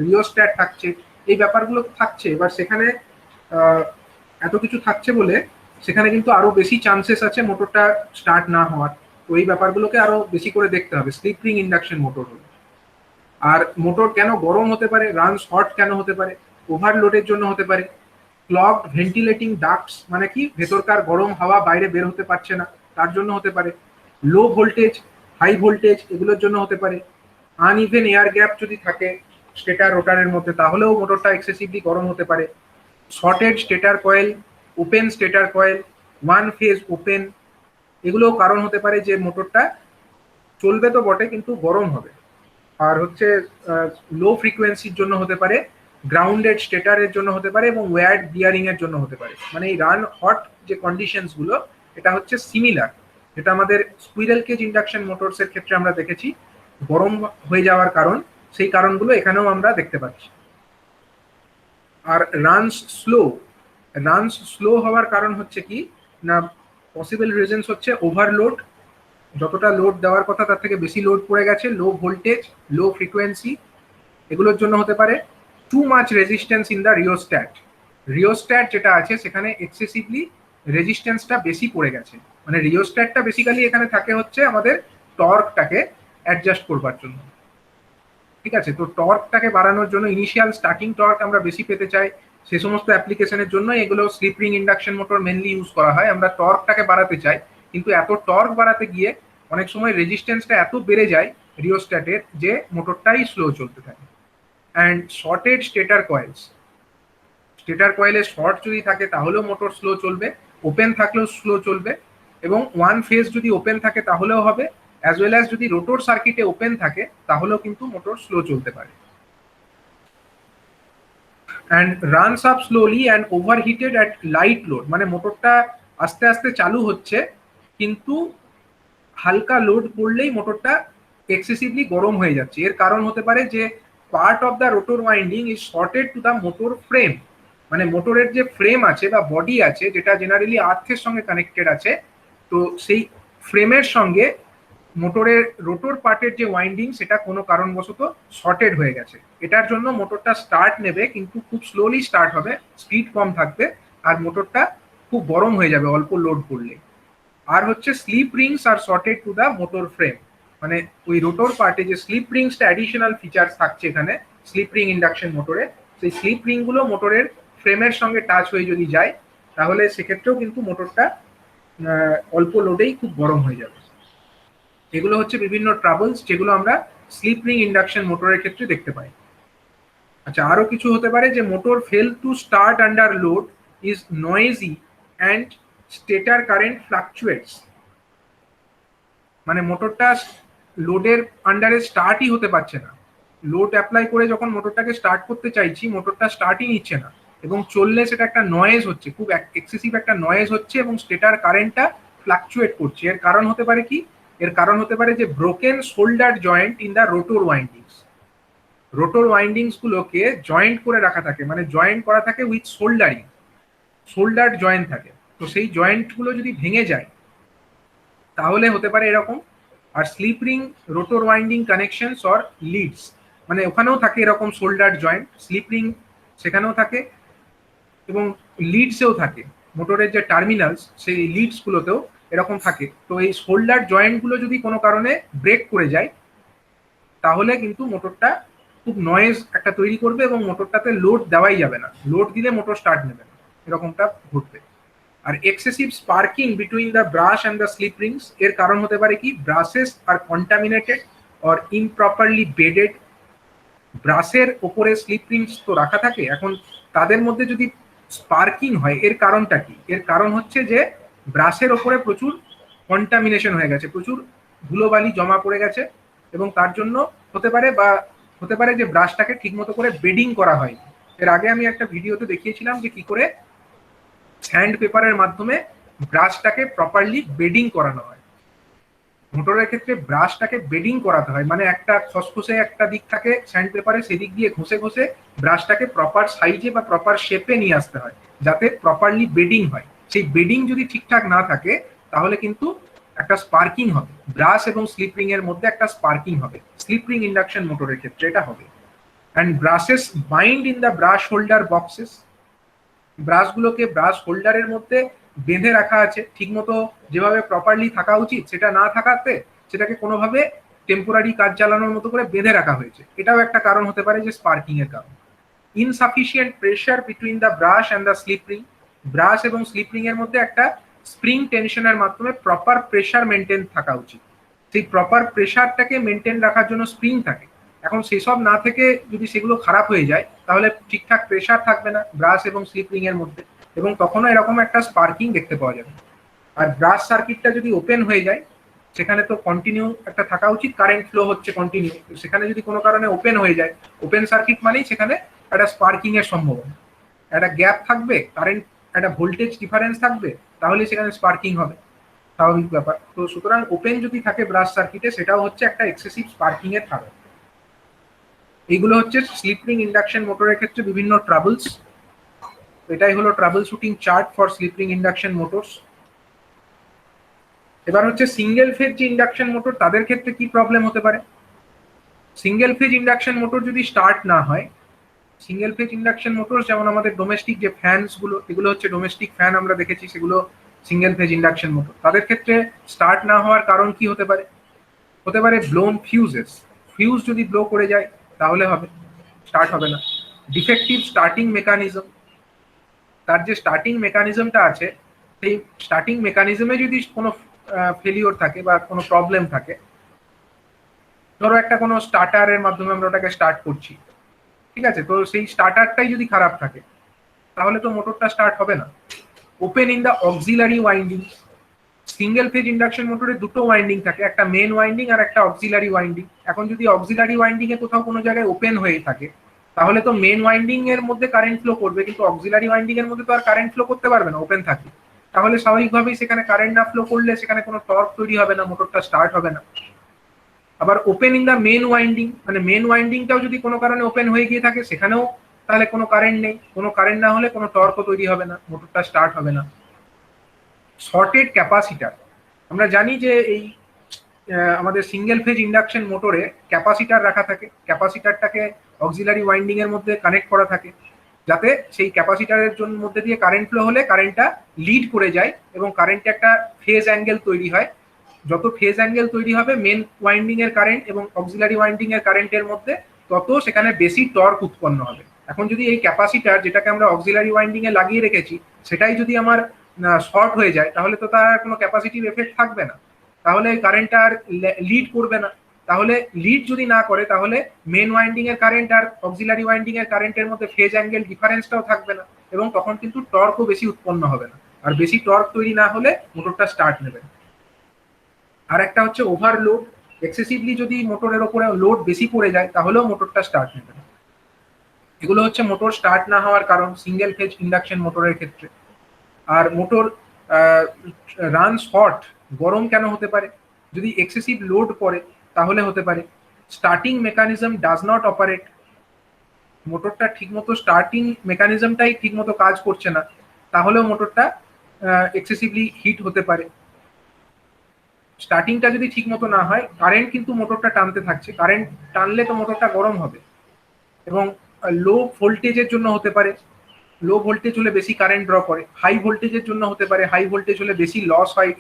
রিওস্ট্যাট থাকছে, এই ব্যাপারগুলো থাকছে। এবার সেখানে এত কিছু থাকছে বলে সেখানে কিন্তু আরো বেশি চান্সেস আছে মোটরটা স্টার্ট না হওয়ার। তো এই ব্যাপারগুলোকে আরো বেশি করে দেখতে হবে স্লিপ রিং ইন্ডাকশন মোটর হলে। আর মোটর কেন গরম হতে পারে, রানস হট কেন হতে পারে, ওভারলোডের জন্য হতে পারে। ক্লগড ভেন্টিলেটিং ডাক্টস, মানে কি ভেতরকার গরম হাওয়া বাইরে বের হতে পারছে না, তার জন্য হতে পারে। লো ভোল্টেজ, হাই ভোল্টেজ, এগুলোর জন্য হতে পারে। আনইভেন এয়ার গ্যাপ যদি থাকে স্টেটার রোটারের মধ্যে তাহলেও মোটরটা এক্সেসিভলি গরম হতে পারে। Shorted stator coil, open stator coil, one phase open, এগুলোও কারণ হতে পারে যে মোটরটা চলবে তো বটে কিন্তু গরম হবে। আর হচ্ছে লো ফ্রিকোয়েন্সির জন্য হতে পারে, গ্রাউন্ডেড স্টেটারের জন্য হতে পারে এবং ওয়্যার্ড বিয়ারিং এর জন্য হতে পারে। মানে এই রান হট যে কন্ডিশনস গুলো, এটা হচ্ছে সিমিলার, যেটা আমাদের স্কুইরেল কেজ ইন্ডাকশন মোটরস এর ক্ষেত্রে আমরা দেখেছি গরম হয়ে যাওয়ার কারণ, সেই কারণগুলো এখানেও আমরা দেখতে পাচ্ছি। আর রানস স্লো হওয়ার কারণ হচ্ছে কি না, পসিবল রিজনস হচ্ছে ওভারলোড, যতটা লোড দেওয়ার কথা তার থেকে বেশি লোড পড়ে গেছে, লো ভোল্টেজ, লো ফ্রিকোয়েন্সি, এগুলোর জন্য হতে পারে। Too much resistance in the rheostat যেটা আছে সেখানে এক্সেসিভলি রেজিস্ট্যান্সটা বেশি পড়ে গেছে। মানে রিওস্ট্যাটটা বেসিক্যালি এখানে থাকে হচ্ছে আমাদের টর্কটাকে অ্যাডজাস্ট করবার জন্য। ঠিক আছে, তো টর্কটাকে বাড়ানোর জন্য, ইনিশিয়াল স্টার্টিং টর্ক আমরা বেশি পেতে চাই, সে সমস্ত অ্যাপ্লিকেশনের জন্য এগুলো slip ring induction motor mainly use করা হয়। আমরা টর্কটাকে বাড়াতে চাই, কিন্তু এত টর্ক বাড়াতে গিয়ে অনেক সময় রেজিস্ট্যান্সটা এত বেড়ে যায় রিওস্ট্যাটের যে মোটরটাই স্লো চলতে থাকে। And shorted stator coils. Stator কয়েলে শর্ট যদি থাকে তাহলেও মোটর স্লো চলবে, ওপেন থাকলেও স্লো চলবে, এবং ওয়ান ফেজ যদি ওপেন থাকে তাহলেও হবে, অ্যাজ ওয়েল অ্যাজ যদি রোটর সার্কিটে ওপেন থাকে তাহলেও কিন্তু মোটর স্লো চলতে পারে। And runs up slowly and overheated at light load, মানে মোটরটা আস্তে আস্তে চালু হচ্ছে কিন্তু হালকা লোড পড়লেই মোটরটা এক্সেসিভলি গরম হয়ে যাচ্ছে। এর কারণ হতে পারে যে part of the rotor winding is shorted to the motor frame, মানে মোটরের যে ফ্রেম আছে বা বডি আছে যেটা জেনারেলি আর্থের সঙ্গে কানেক্টেড আছে, তো সেই ফ্রেমের সঙ্গে মোটরের রোটর পার্টের যে ওয়াইন্ডিং সেটা কোনো কারণবশত শর্টেড হয়ে গেছে। এটার জন্য মোটরটা স্টার্ট নেবে কিন্তু খুব স্লোলি স্টার্ট হবে, স্পিড কম থাকবে, আর মোটরটা খুব গরম হয়ে যাবে অল্প লোড পড়লে। আর হচ্ছে স্লিপ রিংস আর shorted to the motor frame, মানে ওই রোটর পার্টে যে স্লিপ রিংসটা অ্যাডিশনাল ফিচার্স থাকছে এখানে স্লিপ রিং ইন্ডাকশন মোটরে, সেই স্লিপ রিংগুলো মোটরের ফ্রেমের সঙ্গে টাচ হয়ে যদি যায় তাহলে সেক্ষেত্রেও কিন্তু মোটরটা অল্প লোডেই খুব গরম হয়ে যাবে। এগুলো হচ্ছে বিভিন্ন ট্রাবলস যেগুলো আমরা স্লিপ রিং ইন্ডাকশন মোটরের ক্ষেত্রে দেখতে পাই। আচ্ছা, আরো কিছু হতে পারে যে motor fail to start under load, is noisy and stator current fluctuates, মানে মোটরটা লোডের আন্ডারে স্টার্টই হতে পারছে না, লোড অ্যাপ্লাই করে যখন মোটরটাকে স্টার্ট করতে চাইছি মোটরটা স্টার্টই নিচ্ছে না, এবং চললে সেটা একটা নয়েজ হচ্ছে, খুব এক্সেসিভ একটা নয়েজ হচ্ছে, এবং স্টেটার কারেন্টটা ফ্লাকচুয়েট করছে। এর কারণ হতে পারে কি? এর কারণ হতে পারে যে broken shoulder joint in the rotor windings. Rotor windings গুলোকে জয়েন্ট করে রাখা থাকে, মানে জয়েন্ট করা থাকে উইথ শোল্ডারিং, শোল্ডার জয়েন্ট থাকে, তো সেই জয়েন্ট গুলো যদি ভেঙে যায় তাহলে হতে পারে এরকম। আর slip ring rotor winding connections or leads, মানে ওখানেও থাকে এরকম শোল্ডার জয়েন্ট, স্লিপ রিং সেখানেও থাকে এবং লিডসেও থাকে, মোটরের যে টার্মিনালস সেই লিডস গুলোতেও এরকম থাকে। তো এই শোল্ডার জয়েন্টগুলো যদি কোনো কারণে ব্রেক করে যায় তাহলে কিন্তু মোটরটা খুব নয়েজ একটা তৈরি করবে এবং মোটরটাতে লোড দেওয়াই যাবে না, লোড দিলে মোটর স্টার্ট নেবে না, এরকমটা ঘটবে। আর excessive sparking between the brush and the slip rings, এর কারণ হতে পারে কি? Brushes are contaminated or improperly bedded. ব্রাশের ওপরে স্লিপ রিংস তো রাখা থাকে, এখন তাদের মধ্যে যদি স্পার্কিং হয় এর কারণটা কি? এর কারণ হচ্ছে যে ব্রাশের ওপরে প্রচুর কন্টামিনেশন হয়ে গেছে, প্রচুর ধুলোবালি জমা পড়ে গেছে, এবং তার জন্য হতে পারে, বা হতে পারে যে ব্রাশটাকে ঠিকমতো করে বেডিং করা হয়। এর আগে আমি একটা ভিডিওতে দেখিয়েছিলাম যে কি করে স্যান্ড পেপারের মাধ্যমে ব্রাশটাকে প্রপারলি বেডিং করানো হয়। মোটরের ক্ষেত্রে ব্রাশটাকে বেডিং করাতে হয়, মানে একটা খসখসে একটা দিক থাকে স্যান্ড পেপারে, সেদিক দিয়ে ঘষে ঘষে ব্রাশটাকে প্রপার সাইজে বা প্রপার শেপে নিয়ে আসতে হয় যাতে প্রপারলি বেডিং হয়। সেই বেডিং যদি ঠিকঠাক না থাকে তাহলে কিন্তু একটা স্পার্কিং হবে, ব্রাশ এবং স্লিপ রিং এর মধ্যে একটা স্পার্কিং হবে, স্লিপ রিং ইন্ডাকশন মোটরের ক্ষেত্রে এটা হবে। And brushes bind in the brush holder boxes, ব্রাশগুলোকে ব্রাশ হোল্ডারের মধ্যে বেঁধে রাখা আছে, ঠিকমতো যেভাবে প্রপারলি থাকা উচিত সেটা না থাকাতে সেটাকে কোনোভাবে টেম্পোরারি কাজ চালানোর মতো করে বেঁধে রাখা হয়েছে, এটাও একটা কারণ হতে পারে যে স্পার্কিং এর কারণ। Insufficient pressure between the brush and the slip ring, brush এবং স্লিপ রিং এর মধ্যে একটা স্প্রিং টেনশনের মাধ্যমে প্রপার প্রেশার মেনটেন থাকা উচিত, সেই প্রপার প্রেশারটাকে মেনটেন রাখার জন্য স্প্রিং থাকে। এখন সেসব না থেকে যদি সেগুলো খারাপ হয়ে যায় তাহলে ঠিকঠাক প্রেশার থাকবে না ব্রাশ এবং স্লিপ রিং এর মধ্যে, এবং তখনও এরকম একটা স্পার্কিং দেখতে পাওয়া যাবে। আর ব্রাশ সার্কিটটা যদি ওপেন হয়ে যায় সেখানে তো কন্টিনিউ একটা থাকা উচিত, কারেন্ট ফ্লো হচ্ছে কন্টিনিউ, সেখানে যদি কোনো কারণে ওপেন হয়ে যায়, ওপেন সার্কিট মানেই সেখানে একটা স্পার্কিং এর সম্ভাবনা, একটা গ্যাপ থাকবে, কারেন্ট একটা ভোল্টেজ ডিফারেন্স থাকবে, তাহলে সেখানে স্পার্কিং হবে, স্বাভাবিক ব্যাপার। তো সুতরাং ওপেন যদি থাকে ব্রাশ সার্কিটে সেটাও হচ্ছে একটা এক্সেসিভ স্পার্কিং এর কারণ। এইগুলো হচ্ছে স্লিপ রিং ইন্ডাকশন মোটরের ক্ষেত্রে বিভিন্ন ট্রাবলস। এটাই হলো trouble shooting chart for slip ring induction motors. এবার হচ্ছে সিঙ্গেল ফেজ যে ইন্ডাকশন মোটর তাদের ক্ষেত্রে কি প্রবলেম হতে পারে। সিঙ্গেল ফেজ ইন্ডাকশন মোটর যদি স্টার্ট না হয়, সিঙ্গেল ফেজ ইন্ডাকশন মোটর যেমন আমাদের ডোমেস্টিক যে ফ্যানস গুলো, এগুলো হচ্ছে ডোমেস্টিক ফ্যান আমরা দেখেছি, সেগুলো সিঙ্গেল ফেজ ইন্ডাকশন মোটর, তাদের ক্ষেত্রে স্টার্ট না হওয়ার কারণ কি হতে পারে? হতে পারে ব্লোন ফিউজেস, ফিউজ যদি ব্লো করে যায় তাহলে হবে, স্টার্ট হবে না। ডিফেক্টিভ স্টার্টিং মেকানিজম, তার যে স্টার্টিং মেকানিজমটা আছে সেই স্টার্টিং মেকানিজমে যদি কোনো ফেলিওর থাকে বা কোনো প্রবলেম থাকে, ধরো একটা কোনো স্টার্টারের মাধ্যমে আমরা ওটাকে স্টার্ট করছি, ঠিক আছে, তো সেই স্টার্টারটাই যদি খারাপ থাকে তাহলে তো মোটরটা স্টার্ট হবে না। Open in the auxiliary winding, single phase induction মোটরে দুটো ওয়াইন্ডিং থাকে, একটা মেন ওয়াইন্ডিং আর একটা অক্সিলারি ওয়াইন্ডিং। এখন যদি অক্সিলারি ওয়াইন্ডিং এ কোথাও কোনো জায়গায় ওপেন হয়ে থাকে তাহলে তো মেন ওয়াইন্ডিং এর মধ্যে কারেন্ট ফ্লো করবে, কিন্তু অক্সিলারি ওয়াইন্ডিং এর মধ্যে তো আর কারেন্ট ফ্লো করতে পারবে না ওপেন থাকে। তাহলে স্বাভাবিকভাবেই সেখানে কারেন্ট না ফ্লো করলে সেখানে কোনো টর্ক তৈরি হবে না, মোটরটা স্টার্ট হবে না। আবার open in the main winding, মানে মেন ওয়াইন্ডিংটাও যদি কোনো কারণে ওপেন হয়ে গিয়ে থাকে সেখানেও তাহলে কোনো কারেন্ট নেই, কোনো কারেন্ট না হলে কোনো টর্কও তৈরি হবে না, মোটরটা স্টার্ট হবে না। শর্টেড ক্যাপাসিটার, আমরা জানি যে এই আমাদের সিঙ্গেল ফেজ ইন্ডাকশন মোটরে ক্যাপাসিটার রাখা থাকে, ক্যাপাসিটারটাকে অক্সিলারি ওয়াইন্ডিং এর মধ্যে কানেক্ট করা থাকে যাতে সেই ক্যাপাসিটারের জন্য মধ্যে দিয়ে কারেন্ট ফ্লো হলে কারেন্টটা লিড করে যায় এবং কারেন্টে একটা ফেজ অ্যাঙ্গেল তৈরি হয়। যত ফেজ অ্যাঙ্গেল তৈরি হবে মেন ওয়াইন্ডিং এর কারেন্ট এবং অক্সিলারি ওয়াইন্ডিং এর কারেন্টের মধ্যে, তত সেখানে বেশি টর্ক উৎপন্ন হবে। এখন যদি এই ক্যাপাসিটার যেটাকে আমরা অক্সিলারি ওয়াইন্ডিং এ লাগিয়ে রেখেছি সেটাই যদি আমার শর্ট হয়ে যায় তাহলে তো তার কোনো ক্যাপাসিটিভ এফেক্ট থাকবে না, তাহলে কারেন্টটা আর লিড করবে না। তাহলে লিড যদি না করে তাহলে মেন ওয়াইন্ডিং এর কারেন্ট আর অক্সিলারি ওয়াইন্ডিং এর কারেন্টের মধ্যে ফেজ অ্যাঙ্গেল ডিফারেন্সটাও থাকবে না এবং তখন কিন্তু টর্কও বেশি উৎপন্ন হবে না, আর বেশি টর্ক তৈরি না হলে মোটরটা স্টার্ট নেবে না। আর একটা হচ্ছে ওভারলোড, এক্সেসিভলি যদি মোটরের ওপরে লোড বেশি পড়ে যায় তাহলেও মোটরটা স্টার্ট নেবে না। এগুলো হচ্ছে মোটর স্টার্ট না হওয়ার কারণ সিঙ্গেল ফেজ ইন্ডাকশন মোটরের ক্ষেত্রে। আর মোটর রান শর্ট, গরম কেন হতে পারে? যদি এক্সেসিভ লোড পড়ে তাহলে হতে পারে। Starting mechanism does not operate, মোটরটা ঠিকমতো স্টার্টিং মেকানিজমটাই ঠিকমতো কাজ করছে না তাহলেও মোটরটা এক্সেসিভলি হিট হতে পারে। স্টার্টিংটা যদি ঠিক মতো না হয়, কারেন্ট কিন্তু মোটরটা টানতে থাকছে, কারেন্ট টানলে তো মোটরটা গরম হবে। এবং লো ভোল্টেজের জন্য হতে পারে, লো ভোল্টেজ হলে বেশি কারেন্ট ড্র করে। হাই ভোল্টেজের জন্য হতে পারে, হাই ভোল্টেজ হলে বেশি লস হয়,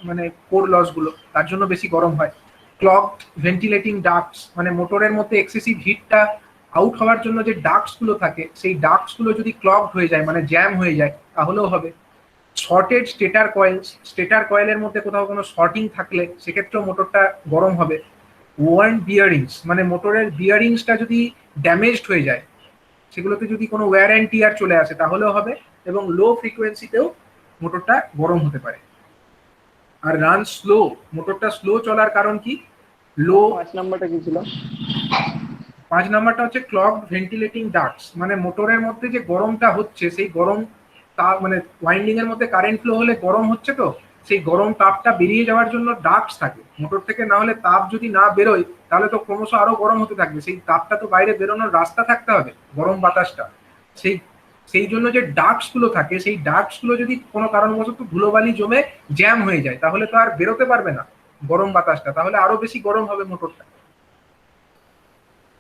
মানে কোর লসগুলো, তার জন্য বেশি গরম হয়। ক্লগড ভেন্টিলেটিং ডাক্টস, মানে মোটরের মধ্যে এক্সেসিভ হিটটা আউট হওয়ার জন্য যে ডাক্টসগুলো থাকে সেই ডাক্টসগুলো যদি ক্লগড হয়ে যায় মানে জ্যাম হয়ে যায় তাহলেও হবে। শর্টেড স্টেটার কয়েলস, স্টেটার কয়েলের মধ্যে কোথাও কোনো শর্টিং থাকলে সেক্ষেত্রেও মোটরটা গরম হবে। ওয়ার্ন বিয়ারিংস, মানে মোটরের বিয়ারিংসটা যদি ড্যামেজড হয়ে যায়, সেগুলোতে যদি কোনো ওয়্যার অ্যান্ড টিয়ার চলে আসে তাহলেও হবে। এবং লো ফ্রিকোয়েন্সিতেও মোটরটা গরম হতে পারে। আর রান স্লো, মোটরটা স্লো চলার কারণ কি? লো 5 নাম্বারটা কি ছিল? 5 নাম্বারটা হচ্ছে ক্লগড ভেন্টিলেটিং ডাক্টস, মানে মোটরের মধ্যে যে গরমটা হচ্ছে সেই গরম তাপ, মানে ওয়াইন্ডিং এর মধ্যে কারেন্ট ফ্লো হলে গরম হচ্ছে, তো সেই গরম তাপটা বেরিয়ে যাওয়ার জন্য ডাক্টস থাকে মোটর থেকে। না হলে তাপ যদি না বেরোয় তাহলে তো ক্রমশ আরো গরম হতে থাকবে, সেই তাপটা তো বাইরে বেরোনোর রাস্তা থাকতে হবে, গরম বাতাসটা। সেই সেই জন্য যে ডাক্টস গুলো থাকে সেই ডাক্টস গুলো যদি কোনো কারণবশত ধুলোবালি জমে জ্যাম হয়ে যায় তাহলে তো আর বেরোতে পারবে না গরম বাতাসটা, তাহলে আরো বেশি গরম হবে মোটরটা।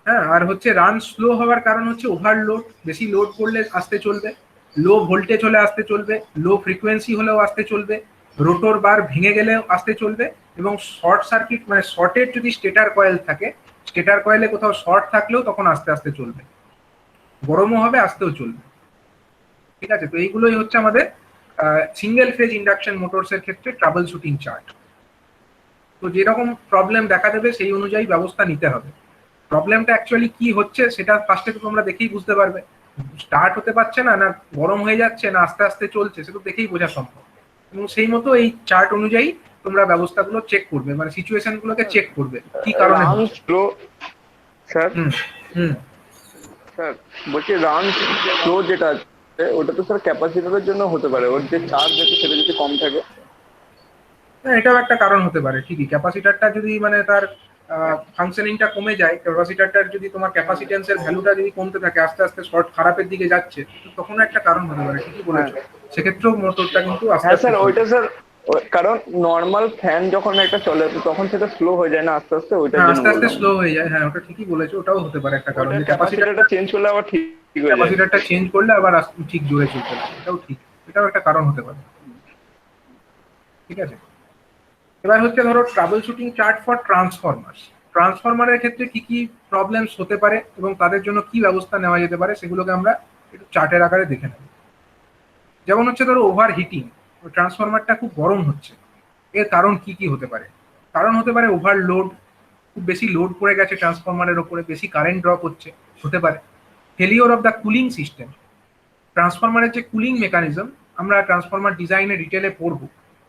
হ্যাঁ, আর হচ্ছে রান স্লো হওয়ার কারণ হচ্ছে ওভারলোড, বেশি লোড করলে আসতে চলবে, লো ভোল্টেজ হলে আসতে চলবে, লো ফ্রিকোয়েন্সি হলেও আসতে চলবে, রোটর বার ভেঙে গেলেও আসতে চলবে, এবং শর্ট সার্কিট মানে শর্টের যদি স্টেটার কয়েল থাকে, স্টেটার কয়েলে কোথাও শর্ট থাকলেও তখন আস্তে আস্তে চলবে, গরমও হবে আসতেও চলবে। ঠিক আছে, তো এইগুলোই হচ্ছে আমাদের সিঙ্গেল ফেজ ইন্ডাকশন মোটরস এর ক্ষেত্রে ট্রাবল শুটিং চার্ট। তো যেরকম প্রবলেম দেখা দেবে সেই অনুযায়ী ব্যবস্থা নিতে হবে। প্রবলেমটা অ্যাকচুয়ালি কি হচ্ছে সেটা ফার্স্টে তো তোমরা দেখেই বুঝতে পারবে, স্টার্ট হতে পারছে না, না গরম হয়ে যাচ্ছে, না আস্তে আস্তে চলছে, সেটা দেখেই বোঝা সম্ভব। এবং সেই মতো এই চার্ট অনুযায়ী তোমরা ব্যবস্থাগুলো চেক করবে, মানে সিচুয়েশন গুলোকে চেক করবে কি কারণে রান হচ্ছে। স্লো স্যার, হুম হুম স্যার বলছি রান স্লো যেটা আছে ওটা তো স্যার ক্যাপাসিটরের জন্য হতে পারে, ওর যে চার্জ আছে সেটা যদি কম থাকে। হ্যাঁ, এটাও একটা কারণ হতে পারে ঠিকই। ক্যাপাসিটারটা যদি মানে তার ফাংশনিংটা কমে যায়, ক্যাপাসিটারটার যদি তোমার ক্যাপাসিটেন্সের ভ্যালুটা যদি কমতে থাকে, আস্তে আস্তে শর্ট খারাপের দিকে যাচ্ছে, তো তখন একটা কারণ হতে পারে, ঠিকই হ্যাঁ বলেছো। সেক্ষেত্রেও মোটরটা কিন্তু আস্তে হ্যাঁ আস্তে স্যার, চলবে। ওইটা স্যার কারণ নর্মাল ফ্যান যখন একটা চলে তো তখন সেটা স্লো হয়ে যায় না আস্তে আস্তে, ওইটার হ্যাঁ, জন্য আস্তে আস্তে বললাম। স্লো হয়ে যায়, হ্যাঁ ওটা ঠিকই বলেছো, ওটাও হতে পারে একটা কারণ ওটা যে ক্যাপাসিটারটা চেঞ্জ করলে আবার ঠিক হয়ে যায়। ক্যাপাসিটারটা চেঞ্জ করলে আবার ঠিক জোরে চলতে লাগে, এটাও ঠিক, এটাও একটা কারণ হতে পারে। ঠিক আছে, এবার হচ্ছে ধরো trouble shooting chart for transformer. ট্রান্সফরমারের ক্ষেত্রে কি কি প্রবলেমস হতে পারে এবং তাদের জন্য কি ব্যবস্থা নেওয়া যেতে পারে সেগুলোকে আমরা একটু চার্টের আকারে দেখে নেব। যেমন হচ্ছে ধরো ওভার হিটিং, ট্রান্সফরমারটা খুব গরম হচ্ছে, এর কারণ কি কি হতে পারে? কারণ হতে পারে ওভারলোড, খুব বেশি লোড পড়ে গেছে ট্রান্সফরমারের ওপরে, বেশি কারেন্ট ড্রপ হচ্ছে, হতে পারে। Failure of the cooling system. ট্রান্সফরমারের যে কুলিং মেকানিজম, আমরা ট্রান্সফরমার ডিজাইনে ডিটেলে পড়বো,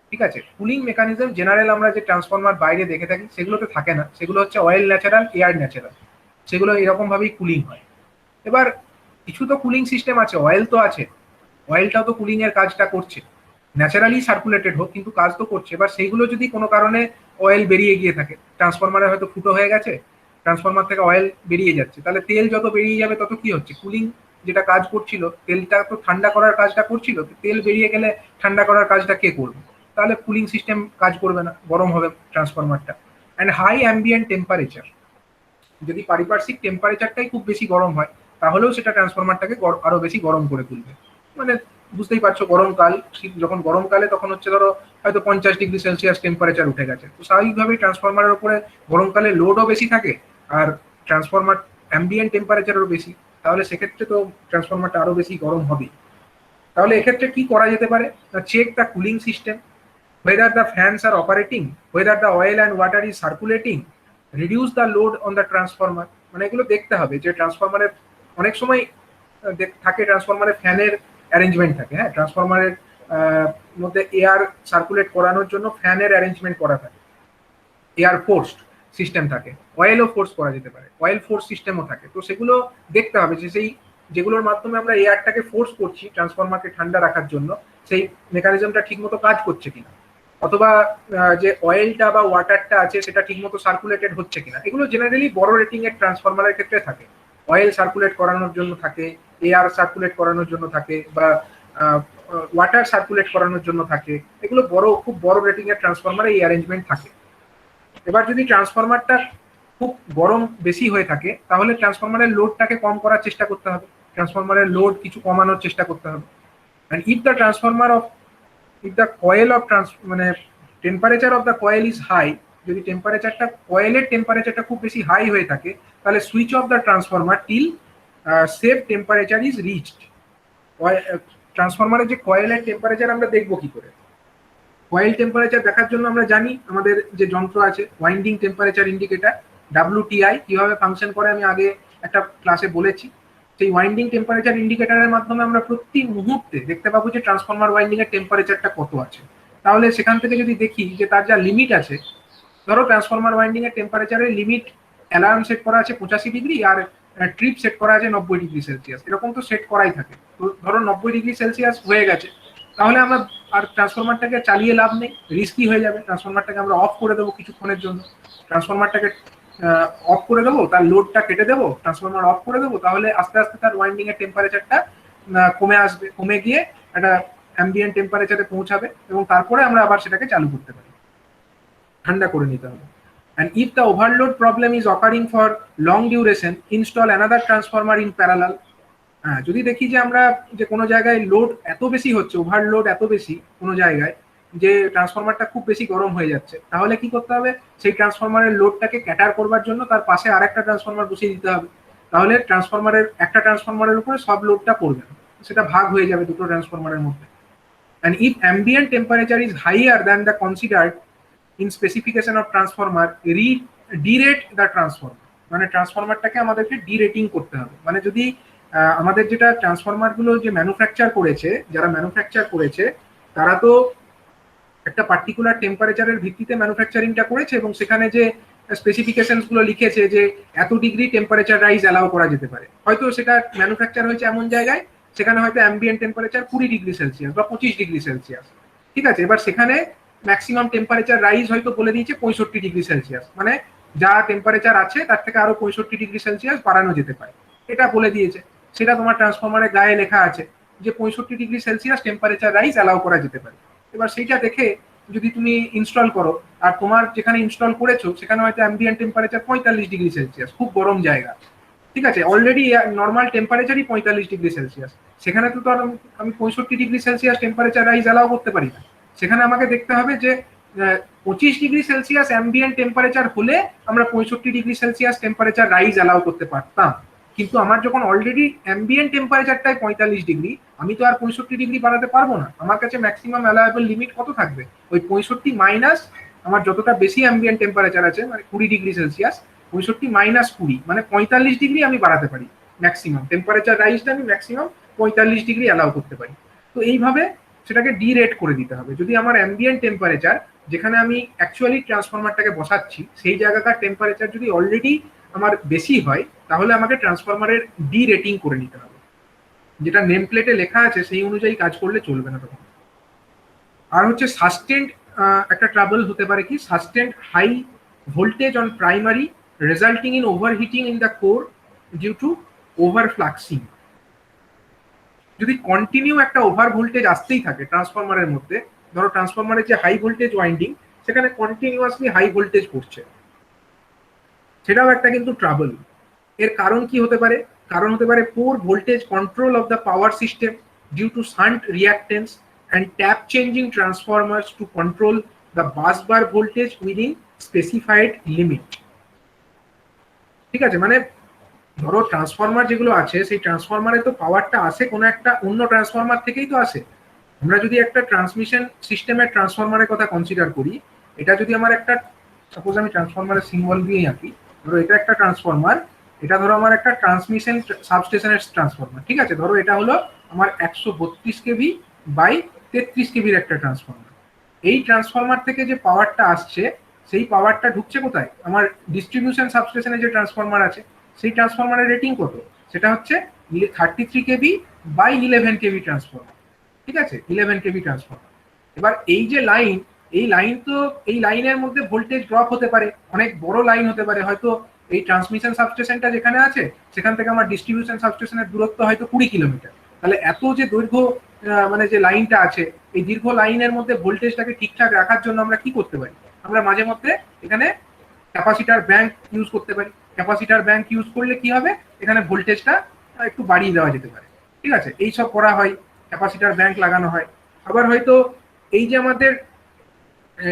ঠিক আছে। কুলিং মেকানিজম জেনারেল আমরা যে ট্রান্সফরমার বাইরে দেখে থাকি সেগুলোতে থাকে না, সেগুলো হচ্ছে অয়েল ন্যাচারাল, এয়ার ন্যাচারাল, সেগুলো এরকম ভাবেই কুলিং হয়। এবার কিছু তো কুলিং সিস্টেম আছে, অয়েল তো আছে, অয়েলটাও তো কুলিং এর কাজটা করছে, ন্যাচারালি সার্কুলেটেড হোক কিন্তু কাজ তো করছে। এবার সেইগুলো যদি কোনো কারণে অয়েল বেরিয়ে গিয়ে থাকে, ট্রান্সফরমারে হয়তো ফুটো হয়ে গেছে, ট্রান্সফরমার থেকে অয়েল বেরিয়ে যাচ্ছে, তাহলে তেল যত বেরিয়ে যাবে তত কি হচ্ছে, কুলিং যেটা কাজ করছিল, তেলটা তো ঠান্ডা করার কাজটা করছিল, তেল বেরিয়ে গেলে ঠান্ডা করার কাজটা কে করবে? তাহলে কুলিং সিস্টেম কাজ করবে না, গরম হবে ট্রান্সফরমারটা। অ্যান্ড হাই অ্যাম্বিয়েন্ট টেম্পারেচার, যদি পারিপার্শ্বিক টেম্পারেচারটাই খুব বেশি গরম হয় তাহলেও সেটা ট্রান্সফরমারটাকে আরো বেশি গরম করে তুলবে। মানে বুঝতেই পারছো, গরমকাল, যখন গরমকালে তখন হচ্ছে ধরো হয়তো 50 ডিগ্রি সেলসিয়াস টেম্পারেচার উঠে গেছে, তো স্বাভাবিকভাবেই ট্রান্সফরমারের উপরে গরমকালে লোডও বেশি থাকে, আর ট্রান্সফরমার অ্যাম্বিয়েন্ট টেম্পারেচারও বেশি, তাহলে সেক্ষেত্রে তো ট্রান্সফরমারটা আরো বেশি গরম হবেই। তাহলে এক্ষেত্রে কি করা যেতে পারে না, check the cooling system, whether the fans are operating, whether the oil and water is circulating, reduce the load on the transformer। মানে এগুলো দেখতে হবে যে ট্রান্সফরমারের অনেক সময় থাকে, ট্রান্সফরমারের ফ্যানের অ্যারেঞ্জমেন্ট থাকে, হ্যাঁ, ট্রান্সফরমারের মধ্যে এয়ার সার্কুলেট করানোর জন্য ফ্যানের অ্যারেঞ্জমেন্ট করা থাকে, এয়ার ফোর্স সিস্টেম থাকে, অয়েলও ফোর্স করা যেতে পারে, অয়েল ফোর্স সিস্টেমও থাকে। তো সেগুলো দেখতে হবে যে সেই যেগুলোর মাধ্যমে আমরা এয়ারটাকে ফোর্স করছি ট্রান্সফরমারকে ঠান্ডা রাখার জন্য, সেই মেকানিজমটা ঠিকমতো কাজ করছে কিনা, অথবা যে অয়েলটা বা ওয়াটারটা আছে সেটা ঠিকমতো সার্কুলেটেড হচ্ছে কিনা। এগুলো জেনারেলি বড় রেটিং এর ট্রান্সফরমারের ক্ষেত্রে থাকে, অয়েল সার্কুলেট করানোর জন্য থাকে, এয়ার সার্কুলেট করানোর জন্য থাকে, বা ওয়াটার সার্কুলেট করানোর জন্য থাকে। এগুলো খুব বড় রেটিং এর ট্রান্সফরমারে এই অ্যারেঞ্জমেন্ট থাকে। এবার যদি ট্রান্সফরমারটা খুব গরম বেশি হয়ে থাকে তাহলে ট্রান্সফরমারের লোডটাকে কম করার চেষ্টা করতে হবে, ট্রান্সফরমারের লোড কিছু কমানোর চেষ্টা করতে হবে। And if the transformer of if the coil of মানে temperature of the coil is high, যদি টেম্পারেচারটা কয়েলের টেম্পারেচারটা খুব বেশি হাই হয়ে থাকে তাহলে switch off the transformer till safe temperature is reached. ট্রান্সফরমারের যে কয়েলের টেম্পারেচার আমরা দেখবো কি করে? কয়েল টেম্পারেচার দেখার জন্য আমরা জানি আমাদের যে যন্ত্র আছে ওয়াইন্ডিং টেম্পারেচার ইন্ডিকেটর, WTI কিভাবে ফাংশন করে আমি আগে একটা ক্লাসে বলেছি। সেই ওয়াইন্ডিং টেম্পারেচার ইন্ডিকেটরের মাধ্যমে আমরা প্রতি মুহূর্তে দেখতে পাবো যে ট্রান্সফরমার ওয়াইন্ডিং এর টেম্পারেচারটা কত আছে। তাহলে সেখান থেকে যদি দেখি যে তার যা লিমিট আছে, ধরো ট্রান্সফরমার ওয়াইন্ডিং এর টেম্পারেচারের লিমিট অ্যালার্ম সেট করা আছে 85 ডিগ্রি, আর ট্রিপ সেট করা আছে 90 ডিগ্রি সেলসিয়াস, এরকম তো সেট করাই থাকে। তো ধরো 90 ডিগ্রি সেলসিয়াস হয়ে গেছে, তাহলে আমরা আর ট্রান্সফরমারটাকে চালিয়ে লাভ নেই, রিস্কি হয়ে যাবে। ট্রান্সফরমারটাকে আমরা অফ করে দেবো কিছুক্ষণের জন্য, ট্রান্সফরমারটাকে অফ করে দেবো, তার লোডটা কেটে দেবো, ট্রান্সফরমার অফ করে দেবো, তাহলে আস্তে আস্তে তার ওয়াইন্ডিং এর টেম্পারেচারটা কমে আসবে, কমে গিয়ে একটা অ্যাম্বিয়েন্ট টেম্পারেচারে পৌঁছাবে, এবং তারপরে আমরা আবার সেটাকে চালু করতে পারি, ঠান্ডা করে নিতে হবে। And if the overload problem is occurring for long duration, install another transformer in parallel। যদি দেখি যে আমরা যে কোনো জায়গায় লোড এত বেশি হচ্ছে, ওভারলোড এত বেশি কোনো জায়গায়, যে ট্রান্সফরমারটা খুব বেশি গরম হয়ে যাচ্ছে, তাহলে কি করতে হবে, সেই ট্রান্সফরমারের লোডটাকে ক্যাটার করবার জন্য তার পাশে আরেকটা ট্রান্সফরমার বসিয়ে দিতে হবে। তাহলে ট্রান্সফরমারের একটা ট্রান্সফরমারের উপরে সব লোডটা পড়বে না, সেটা ভাগ হয়ে যাবে দুটো ট্রান্সফরমারের মধ্যে। And if ambient temperature is higher than the considered in specification of transformer, derate the transformer। মানে ট্রান্সফরমারটাকে আমাদেরকে ডিরেটিং করতে হবে। মানে যদি আমাদের যেটা ট্রান্সফরমার গুলো যে ম্যানুফ্যাকচার করেছে, যারা ম্যানুফ্যাকচার করেছে তারা তো একটা পার্টিকুলার টেম্পারেচারের ভিত্তিতে ম্যানুফ্যাকচারিংটা করেছে, এবং সেখানে যে স্পেসিফিকেশনস গুলো লিখেছে যে এত ডিগ্রি টেম্পারেচার রাইজ অ্যালাউ করা যেতে পারে, হয়তো সেটা ম্যানুফ্যাকচার হয়েছে এমন জায়গায় সেখানে হয়তো অ্যাম্বিয়েন্ট টেম্পারেচার 20 ডিগ্রি সেলসিয়াস বা 25 ডিগ্রি সেলসিয়াস, ঠিক আছে। এবার সেখানে ম্যাক্সিমাম টেম্পারেচার রাইজ হয়তো বলে দিয়েছে 65 ডিগ্রি সেলসিয়াস, মানে যা টেম্পারেচার আছে তার থেকে আরো 65 ডিগ্রি সেলসিয়াস বাড়ানো যেতে পারে, এটা বলে দিয়েছে। সেটা তোমার ট্রান্সফরমারের গায়ে লেখা আছে যে 65 degree Celsius temperature rise allow করা যেতে পারে। এবার সেইটা দেখে যদি তুমি ইনস্টল করো, আর তোমার যেখানে ইনস্টল করেছো সেখানে হয়তো অ্যাম্বিয়েন্ট টেম্পারেচার 45 ডিগ্রি সেলসিয়াস, খুব গরম জায়গা, ঠিক আছে, অলরেডি নর্মাল টেম্পারেচারই 45 ডিগ্রি সেলসিয়াস, সেখানে তো আর আমি 65 degree Celsius temperature rise allow করতে পারি না। সেখানে আমাকে দেখতে হবে যে 25 ডিগ্রি সেলসিয়াস অ্যাম্বিয়েন্ট টেম্পারেচার হলে আমরা 65 degree Celsius temperature rise allow করতে পারতাম, কিন্তু আমার যখন অলরেডি অ্যাম্বিয়েন্ট টেম্পারেচারটাই 45 ডিগ্রি, আমি তো আর 65 ডিগ্রি বাড়াতে পারবো না। আমার কাছে ম্যাক্সিমাম অ্যালাউয়েবল লিমিট কত থাকবে, ওই 65 মাইনাস আমার যতটা বেশি অ্যাম্বিয়েন্ট টেম্পারেচার আছে, মানে 20 ডিগ্রি সেলসিয়াস, 65 মাইনাস 20 মানে 45 ডিগ্রি আমি বাড়াতে পারি। ম্যাক্সিমাম টেম্পারেচার রাইজটা আমি ম্যাক্সিমাম 45 ডিগ্রি অ্যালাউ করতে পারি। তো এইভাবে সেটাকে ডিরেট করে দিতে হবে। যদি আমার অ্যাম্বিয়েন্ট টেম্পারেচার, যেখানে আমি অ্যাকচুয়ালি ট্রান্সফরমারটাকে বসাচ্ছি, সেই জায়গাকার টেম্পারেচার যদি অলরেডি আমার বেশি হয়, তাহলে আমাকে ট্রান্সফরমারের ডি রেটিং করে নিতে হবে। যেটা নেম প্লেটে লেখা আছে সেই অনুযায়ী কাজ করলে চলবে না তখন। আর হচ্ছে সাস্টেন্ড একটা ট্রাবল হতে পারে কি, sustained high voltage on primary resulting in overheating in the core due to overfluxing. যদি কন্টিনিউ একটা ওভার ভোল্টেজ আসতেই থাকে ট্রান্সফরমারের মধ্যে, ধরো ট্রান্সফরমারের যে হাই ভোল্টেজ ওয়াইন্ডিং, সেখানে কন্টিনিউয়াসলি হাই ভোল্টেজ পড়ছে, সেটাও একটা কিন্তু ট্রাবল। এর কারণ কি হতে পারে? কারণ হতে পারে poor voltage control of the power system due to shunt reactance and tap changing transformers to control the bus bar voltage within specified limit. ঠিক আছে, মানে ধরো ট্রান্সফরমার যেগুলো আছে, সেই ট্রান্সফরমারে তো পাওয়ারটা আসে কোনো একটা অন্য ট্রান্সফরমার থেকেই তো আসে। আমরা যদি একটা ট্রান্সমিশন সিস্টেমের ট্রান্সফরমারের কথা কনসিডার করি, এটা যদি আমার একটা, সাপোজ আমি ট্রান্সফরমারের সিম্বল দিয়েই আঁকি, ধরো এটা একটা ট্রান্সফরমার, এটা ধরো আমার একটা ট্রান্সমিশন সাবস্টেশনের ট্রান্সফরমার। ঠিক আছে, ধরো এটা হলো আমার 132 কেভি বাই 33 কেভির একটা ট্রান্সফরমার। এই ট্রান্সফরমার থেকে যে পাওয়ারটা আসছে, সেই পাওয়ারটা ঢুকছে কোথায়? আমার ডিস্ট্রিবিউশন সাবস্টেশনে যে ট্রান্সফরমার আছে, সেই ট্রান্সফরমারের রেটিং কত? সেটা হচ্ছে 33 কেভি বাই 11 কেভি ট্রান্সফরমার। ঠিক আছে, 11 কেভি ট্রান্সফরমার। এবার এই যে লাইন, এই লাইন তো, এই লাইনের মধ্যে ভোল্টেজ ড্রপ হতে পারে, অনেক বড় লাইন হতে পারে, হয়তো এই ট্রান্সমিশন সাবস্টেশনটা যেখানে আছে সেখান থেকে আমার ডিস্ট্রিবিউশন সাবস্টেশনের দূরত্ব হয়তো 20 কিলোমিটার। তাহলে এত যে দৈর্ঘ্য মানে যে লাইনটা আছে, এই দীর্ঘ লাইনের মধ্যে ভোল্টেজটাকে ঠিকঠাক রাখার জন্য আমরা কি করতে পারি? আমরা মাঝে মধ্যে এখানে ক্যাপাসিটার ব্যাংক ইউজ করতে পারি। ক্যাপাসিটার ব্যাংক ইউজ করলে কি হবে? এখানে ভোল্টেজটা একটু বাড়িয়ে দেওয়া যেতে পারে। ঠিক আছে, এই সব করা হয়, ক্যাপাসিটার ব্যাংক লাগানো হয়। আবার হয়তো এই যে আমাদের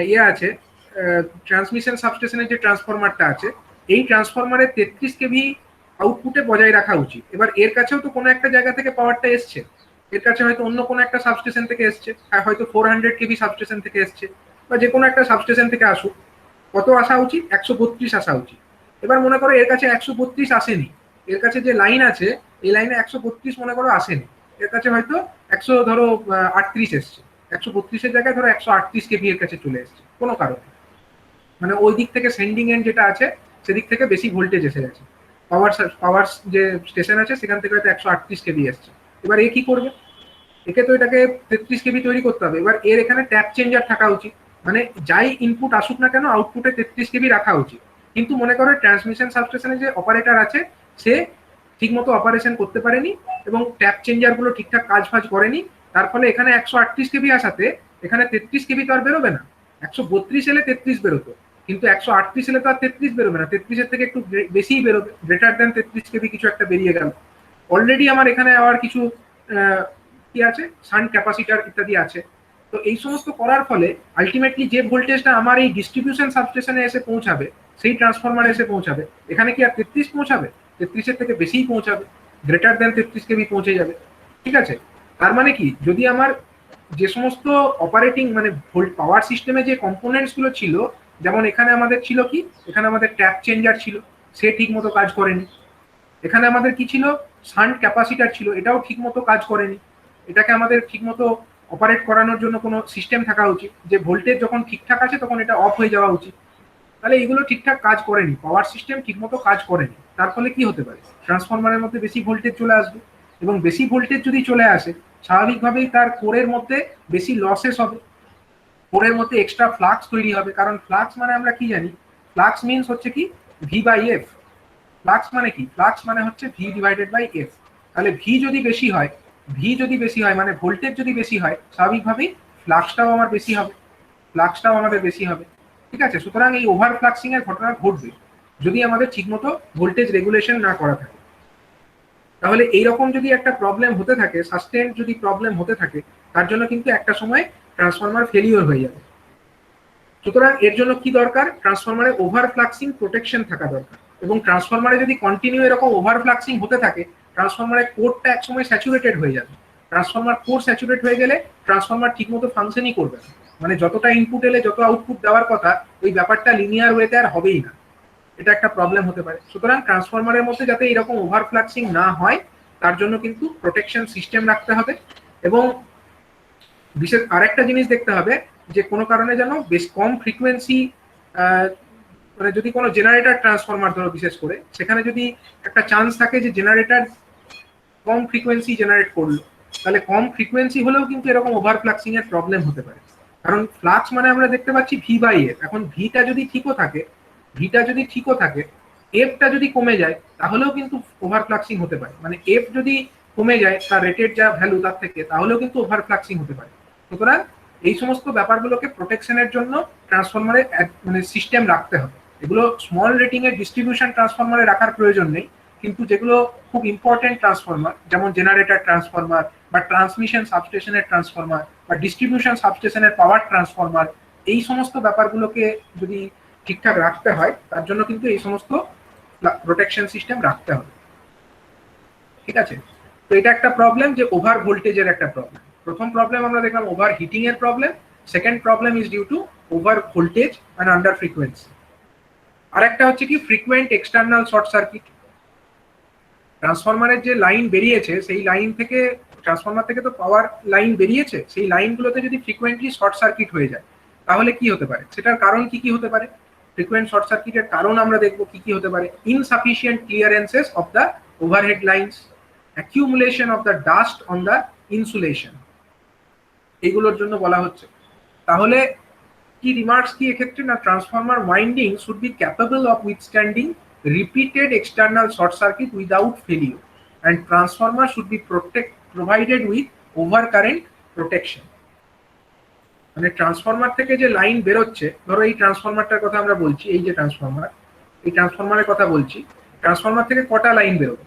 ইয়ে আছে, ট্রান্সমিশন সাবস্টেশনের যে ট্রান্সফরমারটা আছে, এই ট্রান্সফরমারের 33 কেভি আউটপুটে বজায় রাখা উচিত। এবার এর কাছেও তো কোনো একটা জায়গা থেকে পাওয়ারটা এসছে, এর কাছে হয়তো অন্য কোনো একটা সাবস্টেশন থেকে এসছে, হয়তো 400 কেভি সাবস্টেশন থেকে এসছে, বা যে কোনো একটা সাবস্টেশন থেকে আসুক। কত আসা উচিত? 132 আসা উচিত। এবার মনে করো এর কাছে 132 আসেনি, এর কাছে যে লাইন আছে এই লাইনে 132 মনে করো আসেনি, এর কাছে হয়তো 138 এসছে। 132-এর জায়গায় ধরো 138 কেভি এর কাছে চলে এসছে কোনো কারণে, মানে ওই দিক থেকে সেন্ডিং এন্ড যেটা আছে সেদিক থেকে বেশি ভোল্টেজ এসে গেছে, পাওয়ার যে স্টেশন আছে সেখান থেকে হয়তো 138 কেভি এসছে। এবার এ কি করবে? একে তো এটাকে 33 কেভি তৈরি করতে হবে। এবার এর এখানে ট্যাপ চেঞ্জার থাকা উচিত, মানে যাই ইনপুট আসুক না কেন আউটপুটে 33 কেভি রাখা উচিত। কিন্তু মনে করো ট্রান্সমিশন সাবস্টেশনে যে অপারেটর আছে সে ঠিকমতো অপারেশন করতে পারেনি এবং ট্যাপ চেঞ্জার গুলো ঠিকঠাক কাজ ফাজ করেনি, তার ফলে এখানে 138 কেভি আসাতে এখানে 33 কেভি তো আর বেরোবে না। 132 এলে 33 বেরোতো, কিন্তু 138 এলে তো আর 33 বেরোবে না, 33-এর থেকে একটু বেশিই বেরোবে, গ্রেটার দেন 33 কেভি কিছু একটা বেরিয়ে গেল। অলরেডি আমার এখানে আবার কিছু কি আছে, শান্ট ক্যাপাসিটার ইত্যাদি আছে। তো এই সমস্ত করার ফলে আলটিমেটলি যে ভোল্টেজটা আমার এই ডিস্ট্রিবিউশন সাবস্টেশনে এসে পৌঁছাবে, সেই ট্রান্সফরমারে এসে পৌঁছাবে, এখানে কি আর 33 পৌঁছাবে? 33-এর থেকে বেশিই পৌঁছাবে, গ্রেটার দেন 33 কেভি পৌঁছে যাবে। ঠিক আছে, তার মানে কি, যদি আমার যে সমস্ত অপারেটিং মানে পাওয়ার সিস্টেমে যে কম্পোনেন্টস গুলো ছিল, যেমন এখানে আমাদের ছিল কি, এখানে আমাদের ট্যাপ চেঞ্জার ছিল, সে ঠিক মতো কাজ করেনি। এখানে আমাদের কি ছিল? শান্ট ক্যাপাসিটার ছিল, এটাও ঠিক মতো কাজ করেনি। এটাকে আমাদের ঠিক মতো অপারেট করানোর জন্য কোনো সিস্টেম থাকা উচিত, যে ভোল্টেজ যখন ঠিকঠাক আছে তখন এটা অফ হয়ে যাওয়া উচিত। তাহলে এগুলো ঠিকঠাক কাজ করেনি, পাওয়ার সিস্টেম ঠিকমতো কাজ করেনি। তার ফলে কি হতে পারে? ট্রান্সফরমারের মধ্যে বেশি ভোল্টেজ চলে আসবে, এবং বেশি ভোল্টেজ যদি চলে আসে স্বাভাবিকভাবেই তার কোরের মধ্যে বেশি লসেস হবে, কোরের মধ্যে এক্সট্রা ফ্লাক্স তৈরি হবে। কারণ ফ্লাক্স মানে আমরা কি জানি? ফ্লাক্স মিনস হচ্ছে কি ভি বাই এফ। ফ্লাক্স মানে কি? ফ্লাক্স মানে হচ্ছে ভি ডিভাইডেড বাই এফ। তাহলে ভি যদি বেশি হয়, মানে ভোল্টেজ যদি বেশি হয়, স্বাভাবিকভাবেই ফ্লাক্সটাও আমার বেশি হবে, ফ্লাক্সটাও আমাদের বেশি হবে। ঠিক আছে, সুতরাং এই ওভার ফ্লাক্সিং এর ঘটনা ঘটবে যদি আমাদের ঠিকমতো ভোল্টেজ রেগুলেশন না করা থাকে। তাহলে এইরকম যদি একটা প্রবলেম হতে থাকে, সাস্টেন যদি প্রবলেম হতে থাকে, তার জন্য কিন্তু একটা সময় ট্রান্সফরমার ফেলিওর হয়ে যাবে। সুতরাং এর জন্য কি দরকার? ট্রান্সফরমারে ওভার ফ্লাক্সিং প্রোটেকশন থাকা দরকার। এবং ট্রান্সফরমারে যদি কন্টিনিউ এরকম ওভার ফ্লাক্সিং হতে থাকে, ট্রান্সফরমারের কোরটা একসময় স্যাচুরেটেড হয়ে যাবে। ট্রান্সফরমার কোর স্যাচুরেট হয়ে গেলে ট্রান্সফরমার ঠিকমতো ফাংশনই করবে না, মানে যতটা ইনপুট এলে যত আউটপুট দেওয়ার কথা, ওই ব্যাপারটা লিনিয়ার ওয়েতে আর হবেই না। এটা একটা প্রবলেম হতে পারে। সুতরাং ট্রান্সফরমারের মধ্যে যাতে এরকম ওভারফ্লাক্সিং না হয় তার জন্য কিন্তু প্রোটেকশন সিস্টেম রাখতে হবে। এবং বিশেষ আরেকটা জিনিস দেখতে হবে যে কোনো কারণে যেন বেশ কম ফ্রিকোয়েন্সি, মানে যদি কোনো জেনারেটর ট্রান্সফরমার ধরো বিশেষ করে, সেখানে যদি একটা চান্স থাকে যে জেনারেটর কম ফ্রিকোয়েন্সি জেনারেট করলো, তাহলে কম ফ্রিকোয়েন্সি হলেও কিন্তু এরকম ওভারফ্লাক্সিং এর প্রবলেম হতে পারে। কারণ ফ্লাক্স মানে আমরা দেখতে পাচ্ছি ভি বাই এফ। এখন ভিটা যদি ঠিকও থাকে, এফটা যদি কমে যায় তাহলেও কিন্তু ওভারফ্লাক্সিং হতে পারে। মানে এফ যদি কমে যায় তার রেটেড যা ভ্যালু তার থেকে, তাহলেও কিন্তু ওভারফ্লাক্সিং হতে পারে। সুতরাং এই সমস্ত ব্যাপারগুলোকে প্রোটেকশনের জন্য ট্রান্সফরমারে মানে সিস্টেম রাখতে হবে। এগুলো স্মল রেটিং এর ডিস্ট্রিবিউশন ট্রান্সফরমারে রাখার প্রয়োজন নেই, কিন্তু যেগুলো খুব ইম্পর্টেন্ট ট্রান্সফরমার, যেমন জেনারেটর ট্রান্সফরমার বা ট্রান্সমিশন সাবস্টেশনের ট্রান্সফরমার বা ডিস্ট্রিবিউশন সাবস্টেশনের পাওয়ার ট্রান্সফরমার, এই সমস্ত ব্যাপারগুলোকে যদি ঠিকঠাক রাখতে হয় তার জন্য কিন্তু এই সমস্ত প্রোটেকশন সিস্টেম রাখতে হবে। ঠিক আছে? তো এটা একটা প্রবলেম, যে ওভার ভোল্টেজের একটা প্রবলেম। প্রথম প্রবলেম আমরা দেখলাম ওভার হিটিং এর problem. Second problem is due to over voltage and under frequency. আর একটা হচ্ছে কি ফ্রিকোয়েন্ট এক্সটার্নাল শর্ট সার্কিট। ট্রান্সফরমারের যে লাইন বেরিয়েছে, সেই লাইন থেকে, ট্রান্সফরমার থেকে তো পাওয়ার লাইন বেরিয়েছে, সেই লাইনগুলোতে যদি ফ্রিকোয়েন্টলি শর্ট সার্কিট হয়ে যায় তাহলে কি হতে পারে, সেটার কারণ কি কি হতে পারে। ফ্রিকোয়েন্ট শর্ট সার্কিটের কারণ আমরা দেখবো কি কি হতে পারে। Insufficient clearances of the overhead lines, accumulation of the dust on the insulation, এইগুলোর জন্য বলা হচ্ছে। তাহলে কি রিমার্কস কি এক্ষেত্রে, না transformer winding should be capable of withstanding repeated external short circuit without failure, and transformer should be provided with overcurrent protection. মানে ট্রান্সফরমার থেকে যে লাইন বেরোচ্ছে, ধরো এই ট্রান্সফরমারটার কথা আমরা বলছি, এই যে ট্রান্সফরমার, এই ট্রান্সফরমারের কথা বলছি, ট্রান্সফরমার থেকে কটা লাইন বেরোবে।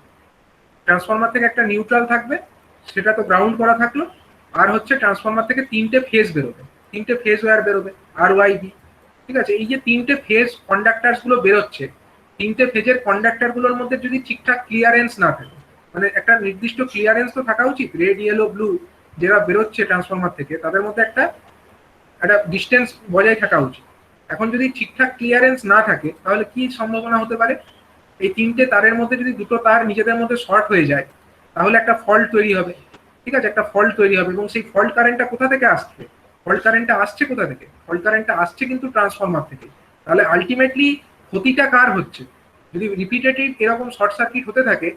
ট্রান্সফরমার থেকে একটা নিউট্রাল থাকবে, সেটা তো গ্রাউন্ড করা থাকলো, আর হচ্ছে ট্রান্সফরমার থেকে তিনটে ফেজ বেরোবে, তিনটে ফেজ ওয়্যার বেরোবে, আর ওয়াই বি। ঠিক আছে? এই যে তিনটে ফেজ কন্ডাক্টার্স গুলো বেরোচ্ছে, তিনটে ফেজের কন্ডাক্টর গুলোর মধ্যে যদি ঠিকঠাক ক্লিয়ারেন্স না থাকে, মানে একটা নির্দিষ্ট ক্লিয়ারেন্স তো থাকা উচিত, রেড ইয়েলো ব্লু যারা বেরোচ্ছে ট্রান্সফরমার থেকে তাদের মধ্যে একটা ডিস্টেন্স বজায় থাকা উচিত। এখন যদি ঠিকঠাক ক্লিয়ারেন্স না থাকে তাহলে কি সম্ভাবনা হতে পারে, এই তিনটে তারের মধ্যে যদি দুটো তার নিজেদের মধ্যে শর্ট হয়ে যায় তাহলে একটা ফল্ট তৈরি হবে। ঠিক আছে? একটা ফল্ট তৈরি হবে, এবং সেই ফল্ট কারেন্টটা কোথা থেকে আসছে, ফল্ট কারেন্টটা আসছে কোথা থেকে, ফল্ট কারেন্টটা আসছে কিন্তু ট্রান্সফরমার থেকে। তাহলে আলটিমেটলি ক্ষতিটা কার হচ্ছে, যদি রিপিটেটিভ এরকম শর্ট সার্কিট হতে থাকে,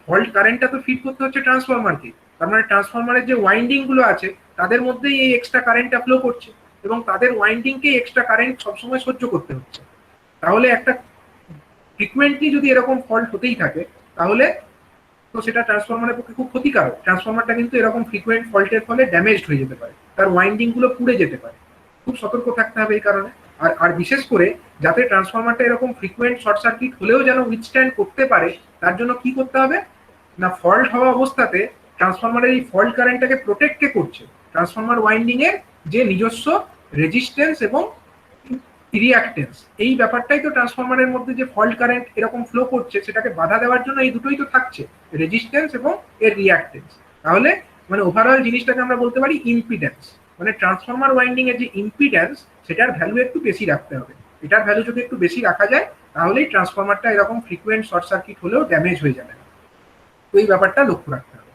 ফল্ট কারেন্টটা তো ফিড করতে হচ্ছে ট্রান্সফরমারকে। তার মানে ট্রান্সফরমারের যে ওয়াইন্ডিং গুলো আছে তাদের মধ্যেই এই এক্সট্রা কারেন্টটা ফ্লো করছে, এবং তাদের ওয়াইন্ডিংকে এক্সট্রা কারেন্ট সবসময় সহ্য করতে হচ্ছে। তাহলে একটা ফ্রিকুয়েন্টলি যদি এরকম ফল্ট হতেই থাকে তাহলে তো সেটা ট্রান্সফরমারের পক্ষে খুব ক্ষতিকারক। ট্রান্সফরমারটা কিন্তু এরকম ফ্রিকুয়েন্ট ফল্টের ফলে ড্যামেজড হয়ে যেতে পারে, তার ওয়াইন্ডিং গুলো পুড়ে যেতে পারে। খুব সতর্ক থাকতে হবে এই কারণে। আর বিশেষ করে যাতে ট্রান্সফরমারটা এরকম ফ্রিকুয়েন্ট শর্ট সার্কিট হলেও যেন উইথস্ট্যান্ড করতে পারে, তার জন্য কি করতে হবে না, ফল্ট হওয়া অবস্থাতে ট্রান্সফরমারের এই ফল্ট কারেন্টটাকে প্রোটেক্ট কে করছে, ট্রান্সফরমার ওয়াইন্ডিং এর যে নিজস্ব রেজিস্ট্যান্স এবং রিঅ্যাক্টেন্স, এই ব্যাপারটাই তো ট্রান্সফরমারের মধ্যে যে ফল্ট কারেন্ট এরকম ফ্লো করছে সেটাকে বাধা দেওয়ার জন্য এই দুটোই তো থাকছে, রেজিস্ট্যান্স এবং এর রিঅ্যাক্টেন্স। তাহলে মানে ওভারঅল জিনিসটাকে আমরা বলতে পারি ইম্পিডেন্স। মানে ট্রান্সফরমার ওয়াইন্ডিং এর যে ইম্পিডেন্স সেটার ভ্যালু একটু বেশি রাখতে হবে। এটার ভ্যালু যদি একটু বেশি রাখা যায় তাহলেই ট্রান্সফরমারটা এরকম ফ্রিকুয়েন্ট শর্ট সার্কিট হলেও ড্যামেজ হয়ে যাবে না। তো এই ব্যাপারটা লক্ষ্য রাখতে হবে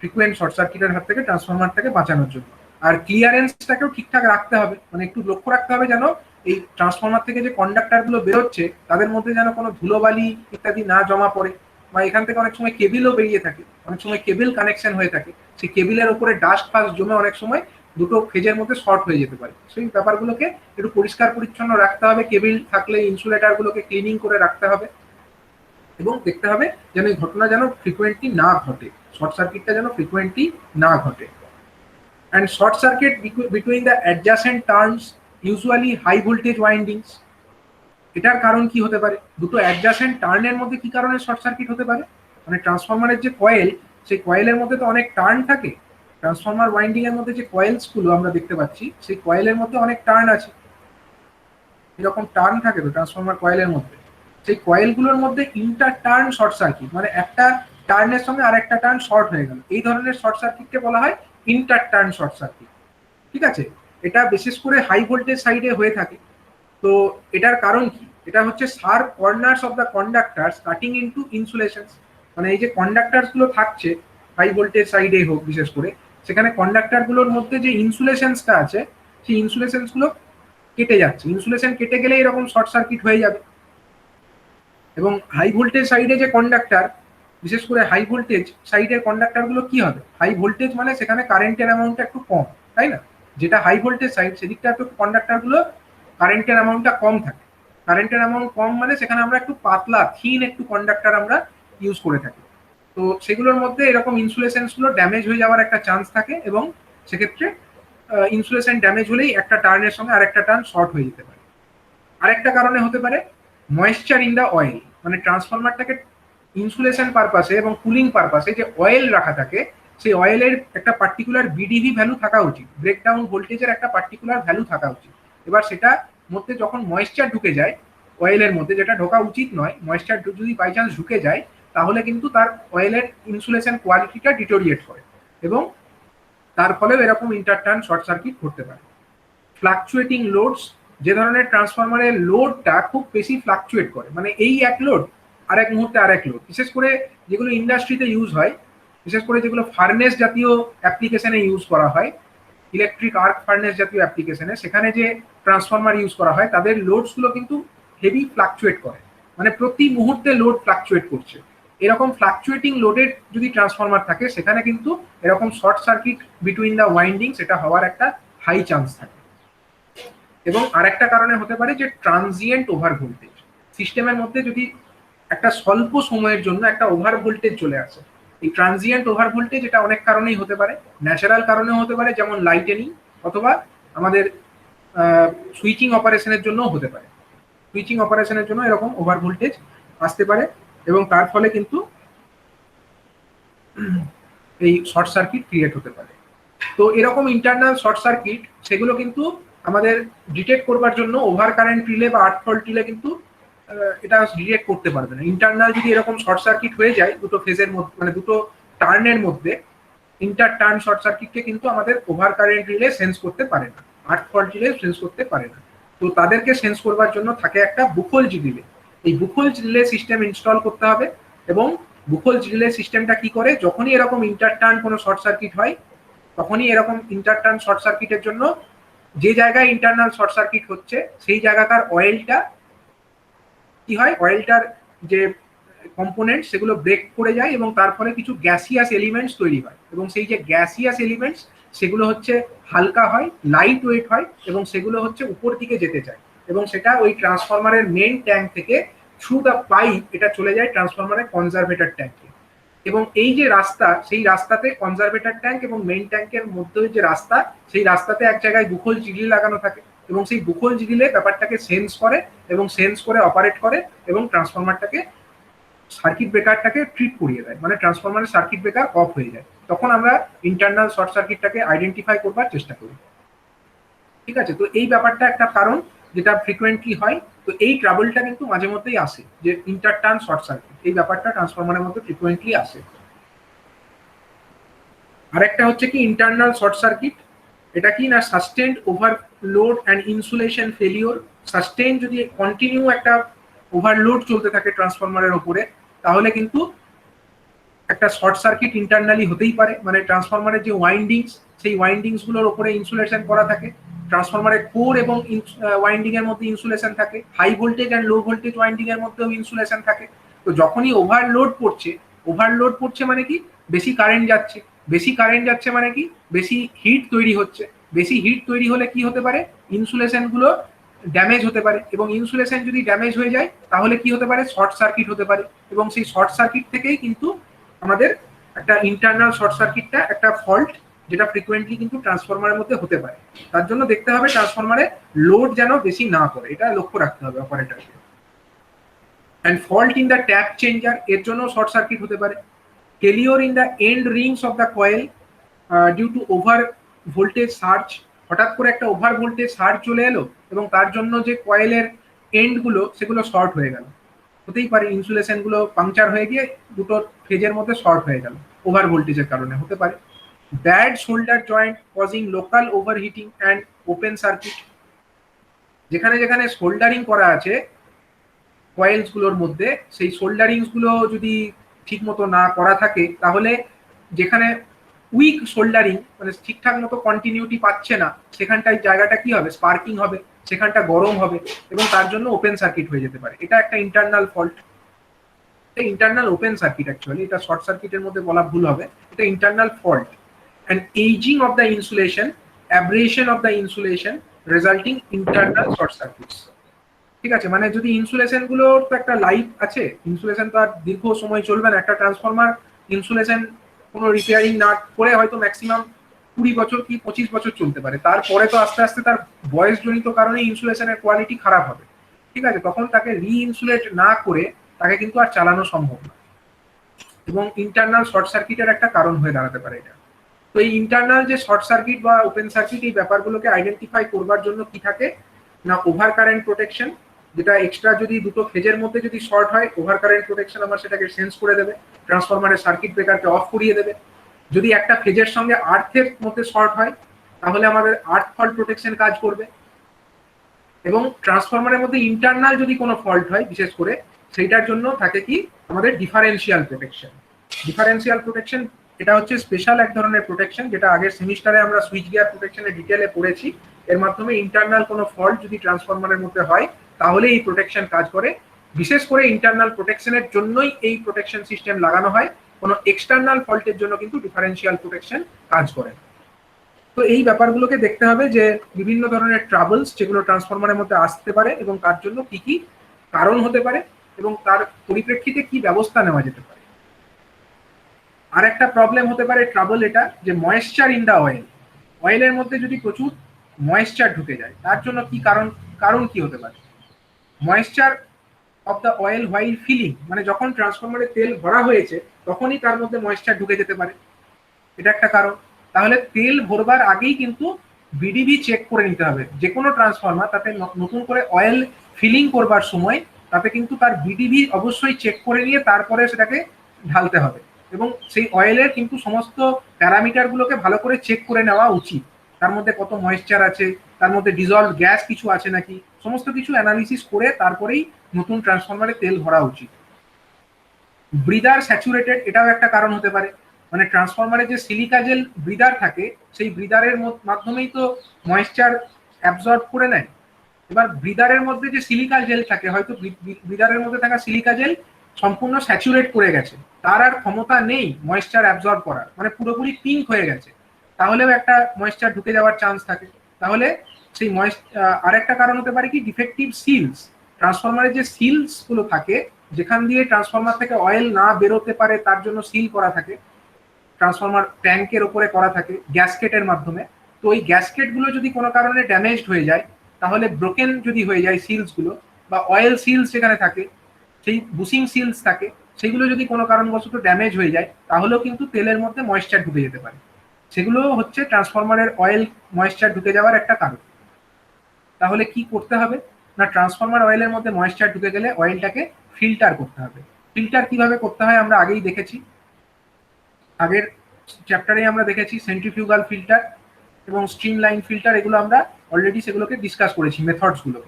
ফ্রিকুয়েন্ট শর্ট সার্কিটের হাত থেকে ট্রান্সফরমারটাকে বাঁচানোর জন্য। আর ক্লিয়ারেন্সটাকেও ঠিকঠাক রাখতে হবে, মানে একটু লক্ষ্য রাখতে হবে যেন এই ট্রান্সফরমার থেকে যে কন্ডাক্টর গুলো বেরোচ্ছে তাদের মধ্যে যেন কোনো ধুলোবালি ইত্যাদি না জমা পড়ে, বা এখান থেকে অনেক সময় কেবিলও বেরিয়ে থাকে, অনেক সময় কেবিল কানেকশন হয়ে থাকে, সেই কেবিলের উপরে ডাস্ট ফাস্ট জমে অনেক সময় দুটো ফেজের মধ্যে শর্ট হয়ে যেতে পারে। সেই ব্যাপারগুলোকে একটু পরিষ্কার পরিচ্ছন্ন রাখতে হবে, কেবিল থাকলে ইনসুলেটার গুলোকে ক্লিনিং করে রাখতে হবে, এবং দেখতে হবে যেন এই ঘটনা যেন ফ্রিকুয়েন্টলি না ঘটে, শর্ট সার্কিটটা যেন ফ্রিকুয়েন্টলি না ঘটে। And short circuit between the adjacent turns, usually high voltage windings, এটার কারণ কি হতে পারে, দুটো অ্যাডজাসেন্ট টার্নের মধ্যে কি কারণে শর্ট সার্কিট হতে পারে, মানে ট্রান্সফরমারের যে কয়েল, সেই কয়েলের মধ্যে তো অনেক টার্ন থাকে, ট্রান্সফরমার ওয়াইন্ডিং এর মধ্যে যে কয়েলস গুলো আমরা দেখতে পাচ্ছি সেই কয়েলের মধ্যে অনেক টার্ন আছে, এরকম টার্ন থাকে তো ট্রান্সফরমার কয়েলের মধ্যে। সেই কয়েলগুলোর মধ্যে ইন্টার টার্ন শর্ট সার্কিট, মানে একটা টার্নের সঙ্গে আরেকটা টার্ন শর্ট হয়ে গেল, এই ধরনের শর্ট সার্কিটকে বলা হয় ইন্টার টার্ন শর্ট সার্কিট। ঠিক আছে? এটা বিশেষ করে হাই ভোল্টেজ সাইডে হয়ে থাকে। তো এটার কারণ কি, এটা হচ্ছে sharp corners of the conductors cutting into insulations. মানে এই যে কন্ডাক্টার্স গুলো থাকছে হাই ভোল্টেজ সাইডে হোক বিশেষ করে, সেখানে কন্ডাক্টার গুলোর মধ্যে যে ইনসুলেশনসটা আছে সেই ইনসুলেশনস গুলো কেটে যাচ্ছে। ইনসুলেশন কেটে গেলে এরকম শর্ট সার্কিট হয়ে যাবে। এবং হাই ভোল্টেজ সাইডে যে কন্ডাক্টার, বিশেষ করে হাই ভোল্টেজ সাইডের কন্ডাক্টার গুলো কি হবে, হাই ভোল্টেজ মানে সেখানে কারেন্টের অ্যামাউন্টটা একটু কম, তাই না? যেটা হাই ভোল্টেজ সাইড সেদিকটা একটু কন্ডাক্টার গুলো কারেন্টের অ্যামাউন্টটা কম থাকে। কারেন্টের অ্যামাউন্ট কম মানে সেখানে আমরা একটু পাতলা থিন একটু কন্ডাক্টার আমরা ইউজ করে থাকি। তো সেগুলোর মধ্যে এরকম ইনসুলেশনস গুলো ড্যামেজ হয়ে যাওয়ার একটা চান্স থাকে, এবং সেক্ষেত্রে ইনসুলেশন ড্যামেজ হলেই একটা টার্নের সঙ্গে আরেকটা টার্ন শর্ট হয়ে যেতে পারে। আরেকটা কারণে হতে পারে ময়েশ্চার ইন দ্য অয়েল, মানে ট্রান্সফরমারটাকে ইনসুলেশন পারপাসে এবং কুলিং পারপাসে যে অয়েল রাখা থাকে সেই অয়েলের একটা পার্টিকুলার বিডিভি ভ্যালু থাকা উচিত, ব্রেকডাউন ভোল্টেজের একটা পার্টিকুলার ভ্যালু থাকা উচিত। এবার সেটা মধ্যে যখন ময়েশ্চার ঢুকে যায় অয়েলের মধ্যে, যেটা ঢোকা উচিত নয়, ময়েশ্চার যদি বাই চান্স ঢুকে যায় তাহলে কিন্তু তার অয়েলের ইনসুলেশন কোয়ালিটিটা ডিটোরিয়েট করে, এবং তার ফলেও এরকম ইন্টারটার্ন শর্ট সার্কিট ঘটতে পারে। ফ্লাকচুয়েটিং লোডস, যে ধরনের ট্রান্সফরমারের লোডটা খুব বেশি ফ্লাকচুয়েট করে, মানে এই এক লোড আরেক মুহূর্তে আরেক লোড, বিশেষ করে যেগুলো ইন্ডাস্ট্রিতে ইউজ হয়, বিশেষ করে যেগুলো ফার্নেস জাতীয় অ্যাপ্লিকেশনে ইউজ করা হয়, ইলেকট্রিক আর্ক ফার্নেস জাতীয় অ্যাপ্লিকেশনে, সেখানে যে ট্রান্সফরমার ইউজ করা হয় তাদের লোডসগুলো কিন্তু হেভি ফ্লাকচুয়েট করে, মানে প্রতি মুহূর্তে লোড ফ্লাকচুয়েট করছে। এরকম ফ্লাকচুয়েটিং লোডের যদি ট্রান্সফরমার থাকে সেখানে কিন্তু এরকম short circuit between the winding সেটা হওয়ার একটা হাই চান্স থাকে। এবং আরেকটা কারণে হতে পারে যে ট্রানজিয়েন্ট ওভার ভোল্টেজ, সিস্টেমের মধ্যে যদি একটা স্বল্প সময়ের জন্য একটা ওভার ভোল্টেজ চলে আসে। এই ট্রানজিয়েন্ট ওভার ভোল্টেজ এটা অনেক কারণেই হতে পারে, ন্যাচারাল কারণেও হতে পারে যেমন লাইটেনিং, অথবা আমাদের সুইচিং অপারেশনের জন্যও হতে পারে। সুইচিং অপারেশনের জন্য এরকম ওভার ভোল্টেজ আসতে পারে, এবং তার ফলে কিন্তু এই শর্ট সার্কিট ক্রিয়েট হতে পারে। তো এরকম ইন্টারনাল শর্ট সার্কিট সেগুলো কিন্তু আমাদের ডিটেক্ট করবার জন্য ওভার কারেন্ট রিলে বা আর্থ ফল্ট রিলে কিন্তু এটা ডিটেক্ট করতে পারবে না। ইন্টারনাল যদি এরকম শর্ট সার্কিট হয়ে যায় দুটো ফেজের মধ্যে, মানে দুটো টার্নের মধ্যে, ইন্টার টার্ন শর্ট সার্কিটকে কিন্তু আমাদের ওভার কারেন্ট রিলে সেন্স করতে পারে না, আর্থ ফল্ট রিলে সেন্স করতে পারে না। তো তাদেরকে সেন্স করবার জন্য থাকে একটা বুখোলজ রিলে। এই বুখোলজ রিলে সিস্টেম ইনস্টল করতে হবে, এবং বুখোলজ রিলে সিস্টেমটা কি করে, যখনই এরকম ইন্টার টার্ন কোনো শর্ট সার্কিট হয় তখনই এরকম ইন্টারটার্ন শর্ট সার্কিটের জন্য যে জায়গায় ইন্টারনাল শর্ট সার্কিট হচ্ছে সেই জায়গাকার অয়েলটা কি হয়, অয়েলটার যে কম্পোনেন্ট সেগুলো ব্রেক করে যায়, এবং তার ফলে কিছু গ্যাসিয়াস এলিমেন্টস তৈরি হয়, এবং সেই যে গ্যাসিয়াস এলিমেন্টস সেগুলো হচ্ছে হালকা হয়, লাইট ওয়েট হয়, এবং সেগুলো হচ্ছে উপর দিকে যেতে চায়, এবং সেটা ওই ট্রান্সফরমারের মেন ট্যাঙ্ক থেকে থ্রু দ্য পাইপ এটা চলে যায় ট্রান্সফরমারের কনজারভেটর ট্যাঙ্কে। এবং এই যে রাস্তা, সেই রাস্তাতে কনজারভেটর ট্যাঙ্ক এবং মেইন ট্যাঙ্কের মধ্যে যে রাস্তা, সেই রাস্তাতে এক জায়গায় বুখোল জিগলি লাগানো থাকে, এবং সেই বুখোল জিগলে ব্যাপারটাকে সেন্স করে এবং সেন্স করে অপারেট করে, এবং ট্রান্সফরমারটাকে সার্কিট ব্রেকারটাকে ট্রিট করিয়ে দেয়, মানে ট্রান্সফরমারের সার্কিট ব্রেকার অফ হয়ে যায়। তখন আমরা ইন্টারনাল শর্ট সার্কিটটাকে আইডেন্টিফাই করবার চেষ্টা করি। ঠিক আছে, তো এই ব্যাপারটা একটা কারণ যেটা ফ্রিকোয়েন্টলি হয়। তো এই ট্রাবলটা কিন্তু মাঝে মধ্যেই আসে, যে ইন্টারটার্ন শর্ট সার্কিট, এই ব্যাপারটা ট্রান্সফরমারের মধ্যে ফ্রিকোয়েন্টলি আসে। আরেকটা হচ্ছে কি ইন্টারনাল শর্ট সার্কিট, এটা কি না sustained overload and insulation failure. Sustain যদি কন্টিনিউ একটা ওভারলোড চলতে থাকে ট্রান্সফরমারের ওপরে, তাহলে কিন্তু একটা শর্ট সার্কিট ইন্টারনালি হতেই পারে, মানে ট্রান্সফরমারের যে ওয়াইন্ডিংস সেই ওয়াইন্ডিংস গুলোর উপরে ইনসুলেশন করা থাকে, ট্রান্সফরমারের কোর এবং ওয়াইন্ডিং এর মধ্যে ইনসুলেশন থাকে, high voltage and low voltage winding এর মধ্যেও ইনসুলেশন থাকে। তো যখনই ওভারলোড পড়ছে মানে কি বেশি কারেন্ট যাচ্ছে, বেশি কারেন্ট যাচ্ছে মানে কি বেশি হিট তৈরি হচ্ছে, বেশি হিট তৈরি হলে কি হতে পারে, ইনসুলেশন গুলো ড্যামেজ হতে পারে, এবং ইনসুলেশন যদি ড্যামেজ হয়ে যায় তাহলে কি হতে পারে, শর্ট সার্কিট হতে পারে, এবং সেই শর্ট সার্কিট থেকেই কিন্তু আমাদের একটা ইন্টারনাল শর্ট সার্কিটটা একটা ফল্ট যেটা ফ্রিকোয়েন্টলি কিন্তু ট্রান্সফরমারের মধ্যে হতে পারে। তার জন্য দেখতে হবে ট্রান্সফরমারে লোড যেন বেশি না করে, এটা লক্ষ্য রাখতে হবে অপারেটরকে। And fault in the tap changer, এর জন্য শর্ট সার্কিট হতে পারে। Failure in the end rings of the coil due to over voltage surge, হঠাৎ করে একটা ওভার ভোল্টেজ সার্জ চলে এলো এবং তার জন্য যে কয়েলের এন্ডগুলো সেগুলো শর্ট হয়ে গেল, হতেই পারে ইনসুলেশন গুলো পাংচার হয়ে গিয়ে দুটো ফেজের মধ্যে শর্ট হয়ে গেল, ওভার ভোল্টেজের কারণে হতে পারে। Bad shoulder joint causing local overheating and open circuit, যেখানে যেখানে শোল্ডারিং করা আছে কয়েলস গুলোর মধ্যে সেই সোল্ডারিংস গুলো যদি ঠিক মতো না করা থাকে, তাহলে যেখানে উইক সোল্ডারিং মানে ঠিকঠাক মতো কন্টিনিউটি পাচ্ছে না, সেখানটায় জায়গাটা কি হবে, স্পার্কিং হবে, সেখানটা গরম হবে এবং তার জন্য ওপেন সার্কিট হয়ে যেতে পারে। এটা একটা internal fault, internal open circuit, actually এটা শর্ট সার্কিটের মধ্যে বলা ভুল হবে, এটা internal fault. And ageing of the insulation, abrasion of the insulation resulting internal short circuits. ঠিক আছে, মানে যদি ইনসুলেশন গুলোর তো একটা লাইফ আছে, ইনসুলেশন তো আর দীর্ঘ সময় চলবে না। একটা ট্রান্সফরমার ইনসুলেশন কোনো রিপেয়ারিং না করে হয়তো ম্যাক্সিমাম 20 বছর কি 25 বছর চলতে পারে, তারপরে তো আস্তে আস্তে তার বয়সজনিত কারণে ইনসুলেশনের কোয়ালিটি খারাপ হবে। ঠিক আছে, তখন তাকে রি ইনসুলেট না করে তাকে কিন্তু আর চালানো সম্ভব না, এবং ইন্টারনাল শর্ট সার্কিটের একটা কারণ হয়ে দাঁড়াতে পারে এটা। তো এই ইন্টারনাল যে শর্ট সার্কিট বা ওপেন সার্কিট, এই ব্যাপারগুলোকে আইডেন্টিফাই করবার জন্য কি থাকে না, ওভার কারেন্ট প্রোটেকশন, যেটা এক্সট্রা যদি দুটো ফেজের মধ্যে যদি শর্ট হয়, ওভার কারেন্ট প্রোটেকশন আমার সেটাকে সেন্স করে দেবে, ট্রান্সফরমারের সার্কিট ব্রেকারকে অফ করিয়ে দেবে। যদি একটা ফেজের সঙ্গে আর্থের মধ্যে শর্ট হয়, তাহলে আমাদের আর্থ ফল্ট প্রোটেকশন কাজ করবে। এবং ট্রান্সফরমারের মধ্যে ইন্টারনাল যদি কোনো ফল্ট হয় বিশেষ করে, সেইটার জন্য থাকে কি আমাদের ডিফারেন্সিয়াল প্রোটেকশন। ডিফারেন্সিয়াল প্রোটেকশন এটা হচ্ছে স্পেশাল এক ধরনের প্রোটেকশন, যেটা আগের সেমিস্টারে আমরা সুইচ গিয়ার প্রোটেকশনের ডিটেলে পড়েছি। এর মাধ্যমে ইন্টারনাল কোনো ফল্ট যদি ট্রান্সফরমারের মধ্যে হয়, তাহলে এই প্রোটেকশন কাজ করে। বিশেষ করে ইন্টারনাল প্রোটেকশনের জন্যই এই প্রোটেকশন সিস্টেম লাগানো হয়, কোনো এক্সটার্নাল ফল্টের জন্য কিন্তু ডিফারেন্সিয়াল প্রোটেকশন কাজ করে। তো এই ব্যাপারগুলোকে দেখতে হবে যে বিভিন্ন ধরনের ট্রাবলস যেগুলো ট্রান্সফরমারের মধ্যে আসতে পারে এবং তার জন্য কি কি কারণ হতে পারে এবং তার পরিপ্রেক্ষিতে কি ব্যবস্থা নেওয়া যেতে পারে। আর একটা প্রবলেম হতে পারে ট্রাবল এটা, যে ময়েশ্চার ইন দা অয়েল, অয়েলের মধ্যে যদি প্রচুর ময়েশ্চার ঢুকে যায়, তার জন্য কি কারণ কি হতে পারে। Moisture of the oil while filling, মানে যখন ট্রান্সফরমারে তেল ভরা হয়েছে তখনই তার মধ্যে ময়েশ্চার ঢুকে যেতে পারে, এটা একটা কারণ। তাহলে তেল ভরবার আগেই কিন্তু বিডিবি চেক করে নিতে হবে। যে কোনো ট্রান্সফরমার তাতে নতুন করে অয়েল ফিলিং করবার সময় তাতে কিন্তু তার বিডিবি অবশ্যই চেক করে নিয়ে তারপরে সেটাকে ঢালতে হবে, এবং সেই অয়েলের কিন্তু সমস্ত প্যারামিটারগুলোকে ভালো করে চেক করে নেওয়া উচিত। তার মধ্যে কত ময়েশ্চার আছে, তার মধ্যে ডিজলভ গ্যাস কিছু আছে নাকি, সমস্ত কিছু অ্যানালিসিস করে তারপরেই নতুন ট্রান্সফরমারে তেল ভরা উচিত। ব্রিদার স্যাচুরেটেড, এটাও একটা কারণ হতে পারে। মানে ট্রান্সফরমারে যে সিলিকা জেল ব্রিদার থাকে, সেই ব্রিদারের মাধ্যমেই তো ময়েশ্চার অ্যাবজর্ব করে নেয়। এবার ব্রিদারের মধ্যে যে সিলিকা জেল থাকে, হয়তো ব্রিদারের মধ্যে থাকা সিলিকা জেল সম্পূর্ণ স্যাচুরেট করে গেছে, তার আর ক্ষমতা নেই ময়েশ্চার অ্যাবজর্ব করার, মানে পুরোপুরি পিঙ্ক হয়ে গেছে, তাহলেও একটা ময়েশ্চার ঢুকে যাওয়ার চান্স থাকে। তাহলে সেই আরেকটা কারণ হতে পারে কি ডিফেক্টিভ সিলস। ট্রান্সফরমারের যে সিলস গুলো থাকে, যেখান দিয়ে ট্রান্সফরমার থেকে অয়েল না বেরোতে পারে তার জন্য সিল করা থাকে, ট্রান্সফরমার ট্যাঙ্কের ওপরে করা থাকে গ্যাসকেটের মাধ্যমে। তো ওই গ্যাসকেট গুলো যদি কোনো কারণে ড্যামেজড হয়ে যায়, তাহলে ব্রোকেন যদি হয়ে যায় সিলস গুলো, বা অয়েল সিলস যেখানে থাকে, সেই বুসিং সিলস থাকে, সেগুলো যদি কোনো কারণবশত ড্যামেজ হয়ে যায়, তাহলেও কিন্তু তেলের মধ্যে ময়েশ্চার ঢুকে যেতে পারে। সেগুলো হচ্ছে ট্রান্সফরমারের অয়েল ময়েশ্চার ঢুকে যাওয়ার একটা কারণ। তাহলে কি করতে হবে না, ট্রান্সফরমার অয়েলের মধ্যে ময়েশ্চার ঢুকে গেলে অয়েলটাকে ফিল্টার করতে হবে। ফিল্টার কিভাবে করতে হয় আমরা আগেই দেখেছি, আগের চ্যাপ্টারে আমরা দেখেছি সেন্ট্রিফিউগাল ফিল্টার এবং স্ট্রিম লাইন ফিল্টার, এগুলো আমরা অলরেডি সেগুলোকে ডিসকাস করেছি মেথডস গুলো।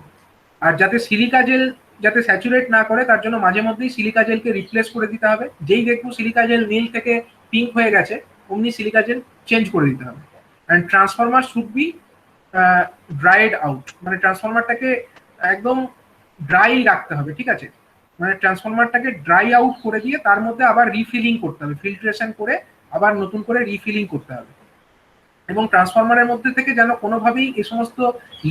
আর যাতে সিলিকা জেল যাতে স্যাচুরেট না করে, তার জন্য মাঝে মধ্যেই সিলিকা জেলকে রিপ্লেস করে দিতে হবে। যেই দেখবো সিলিকা জেল নীল থেকে পিঙ্ক হয়ে গেছে, অমনি সিলিকা জেল চেঞ্জ করে দিতে হবে। And transformer should be dried out, মানে ট্রান্সফরমারটাকে একদম ড্রাই রাখতে হবে। ঠিক আছে, মানে ট্রান্সফরমারটাকে ড্রাই আউট করে দিয়ে তার মধ্যে আবার রিফিলিং করতে হবে, ফিল্ট্রেশন করে আবার নতুন করে রিফিলিং করতে হবে। এবং ট্রান্সফরমারের মধ্যে থেকে যেন কোনোভাবেই এই সমস্ত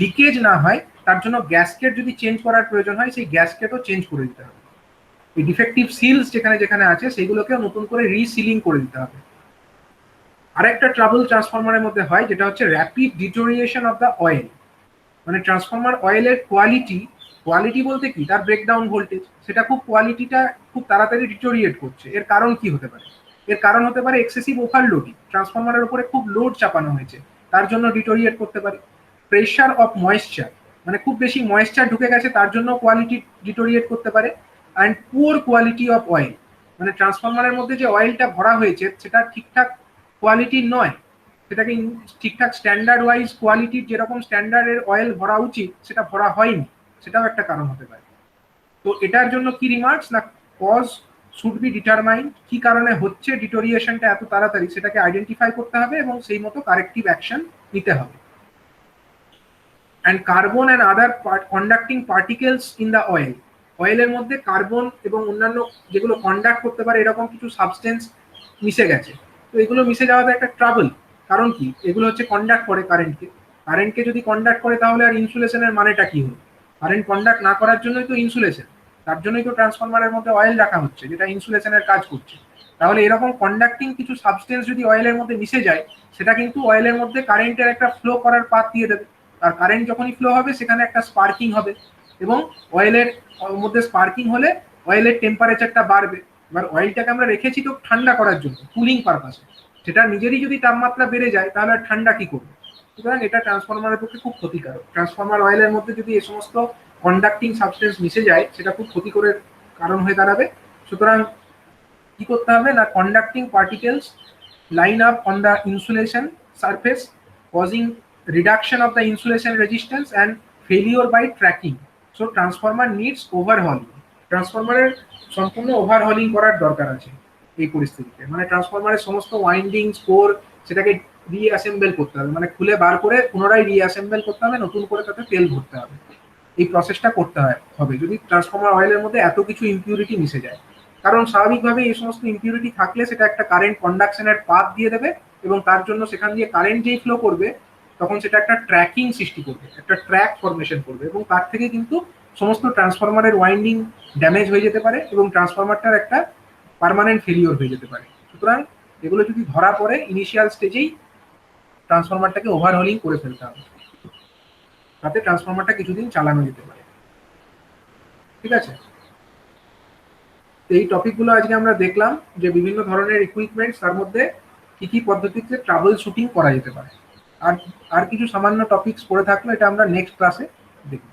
লিকেজ না হয়, তার জন্য গ্যাসকেট যদি চেঞ্জ করার প্রয়োজন হয়, সেই গ্যাসকেটও চেঞ্জ করে দিতে হবে। এই ডিফেক্টিভ সিলস যেখানে যেখানে আছে সেগুলোকেও নতুন করে রিসিলিং করে দিতে হবে। আরেকটা ট্রাবল ট্রান্সফরমারের মধ্যে হয়, যেটা হচ্ছে rapid deterioration of the oil. মানে ট্রান্সফরমার অয়েলের কোয়ালিটি বলতে কি, তার ব্রেকডাউন ভোল্টেজ, সেটা কোয়ালিটিটা খুব তাড়াতাড়ি ডিটোরিয়েট করছে। এর কারণ কি হতে পারে? এর কারণ হতে পারে এক্সেসিভ ওভারলোডিং, ট্রান্সফরমারের উপরে খুব লোড চাপানো হয়েছে, তার জন্য ডিটোরিয়েট করতে পারে। প্রেশার অফ ময়েশ্চার, মানে খুব বেশি ময়েশ্চার ঢুকে গেছে, তার জন্য কোয়ালিটি ডিটোরিয়েট করতে পারে। And poor quality of oil, মানে ট্রান্সফরমারের মধ্যে যে অয়েলটা ভরা হয়েছে সেটা ঠিকঠাক কোয়ালিটির নয়, সেটাকে ঠিকঠাক স্ট্যান্ডার্ড ওয়াইজ কোয়ালিটির যেরকম স্ট্যান্ডার্ডের অয়েল ভরা উচিত সেটা ভরা হয়নি, সেটাও একটা কারণ হতে পারে। তো এটার জন্য কি রিমার্কস না, কজ শুড বি ডিটারমাইন্ড, কি কারণে হচ্ছে ডিটোরিয়েশনটা এত তাড়াতাড়ি সেটাকে আইডেন্টিফাই করতে হবে এবং সেই মতো কারেক্টিভ অ্যাকশন নিতে হবে। And carbon and other conducting particles in the oil, অয়েলের মধ্যে কার্বন এবং অন্যান্য যেগুলো কন্ডাক্ট করতে পারে এরকম কিছু সাবস্টেন্স মিশে গেছে। তো এগুলো মিশে যাওয়াটা একটা ট্রাবল। কারণ কি, এগুলো হচ্ছে কন্ডাক্ট করে কারেন্টকে, কারেন্টকে যদি কন্ডাক্ট করে তাহলে আর ইনসুলেশনের মানেটা কি হলো? কারেন্ট কন্ডাক্ট না করার জন্যই তো ইনসুলেশন, তার জন্যই তো ট্রান্সফরমারের মধ্যে অয়েল রাখা হচ্ছে যেটা ইনসুলেশনের কাজ করছে। তাহলে এরকম কন্ডাক্টিং কিছু সাবস্টেন্স যদি অয়েলের মধ্যে মিশে যায় সেটা কিন্তু অয়েলের মধ্যে কারেন্টের একটা ফ্লো করার পাথ দিয়ে দেবে। আর কারেন্ট যখনই ফ্লো হবে সেখানে একটা স্পার্কিং হবে এবং অয়েলের মধ্যে স্পার্কিং হলে অয়েলের টেম্পারেচারটা বাড়বে। এবার অয়েলটাকে আমরা রেখেছি তো ঠান্ডা করার জন্য, কুলিং পারপাসে, সেটা নিজেরই যদি তাপমাত্রা বেড়ে যায় তাহলে আর ঠান্ডা কি করবে? সুতরাং এটা ট্রান্সফরমারের পক্ষে খুব ক্ষতিকারক। ট্রান্সফরমার অয়েলের মধ্যে যদি এই সমস্ত কন্ডাক্টিং সাবস্টেন্স মিশে যায় সেটা খুব ক্ষতিকরের কারণ হয়ে দাঁড়াবে। সুতরাং কি করতে হবে না, conducting particles line up on the insulation surface causing reduction of the insulation resistance and failure by tracking. So transformer needs overhauling. ট্রান্সফরমারের সম্পূর্ণ ওভারহলিং করার দরকার আছে এই পরিস্থিতিতে। মানে ট্রান্সফরমারের সমস্ত ওয়াইন্ডিংস কোর সেটাকে রিঅ্যাসেম্বল করতে হবে, মানে খুলে বার করে পুনরায় রিঅ্যাসেম্বল করতে হবে, নতুন করে তাতে তেল ভরতে হবে। এই প্রসেসটা করতে হবে যদি ট্রান্সফরমার অয়েলের মধ্যে এত কিছু ইম্পিউরিটি মিশে যায়। কারণ স্বাভাবিকভাবে এই সমস্ত ইম্পিউরিটি থাকলে সেটা একটা কারেন্ট কন্ডাকশনের পাথ দিয়ে দেবে এবং তার জন্য সেখান দিয়ে কারেন্ট যেই ফ্লো করবে তখন সেটা একটা ট্র্যাকিং সৃষ্টি করবে, একটা ট্র্যাক ফরমেশন করবে এবং তার থেকে কিন্তু সমস্ত ট্রান্সফরমারের ওয়াইন্ডিং ড্যামেজ হয়ে যেতে পারে এবং ট্রান্সফরমারটার একটা পার্মানেন্ট ফেলিওর হয়ে যেতে পারে। সুতরাং এগুলো যদি ধরা পড়ে ইনিশিয়াল স্টেজেই ট্রান্সফরমারটাকে ওভারহলিং করে ফেলতে হবে, তাতে ট্রান্সফরমারটা কিছুদিন চালানো যেতে পারে। ঠিক আছে, এই টপিকগুলো আজকে আমরা দেখলাম যে বিভিন্ন ধরনের ইকুইপমেন্টস, তার মধ্যে কি কি পদ্ধতিতে ট্রাবল শুটিং করা যেতে পারে। আর কিছু সামান্য টপিকস পড়ে থাকলো, এটা আমরা নেক্সট ক্লাসে দেখব।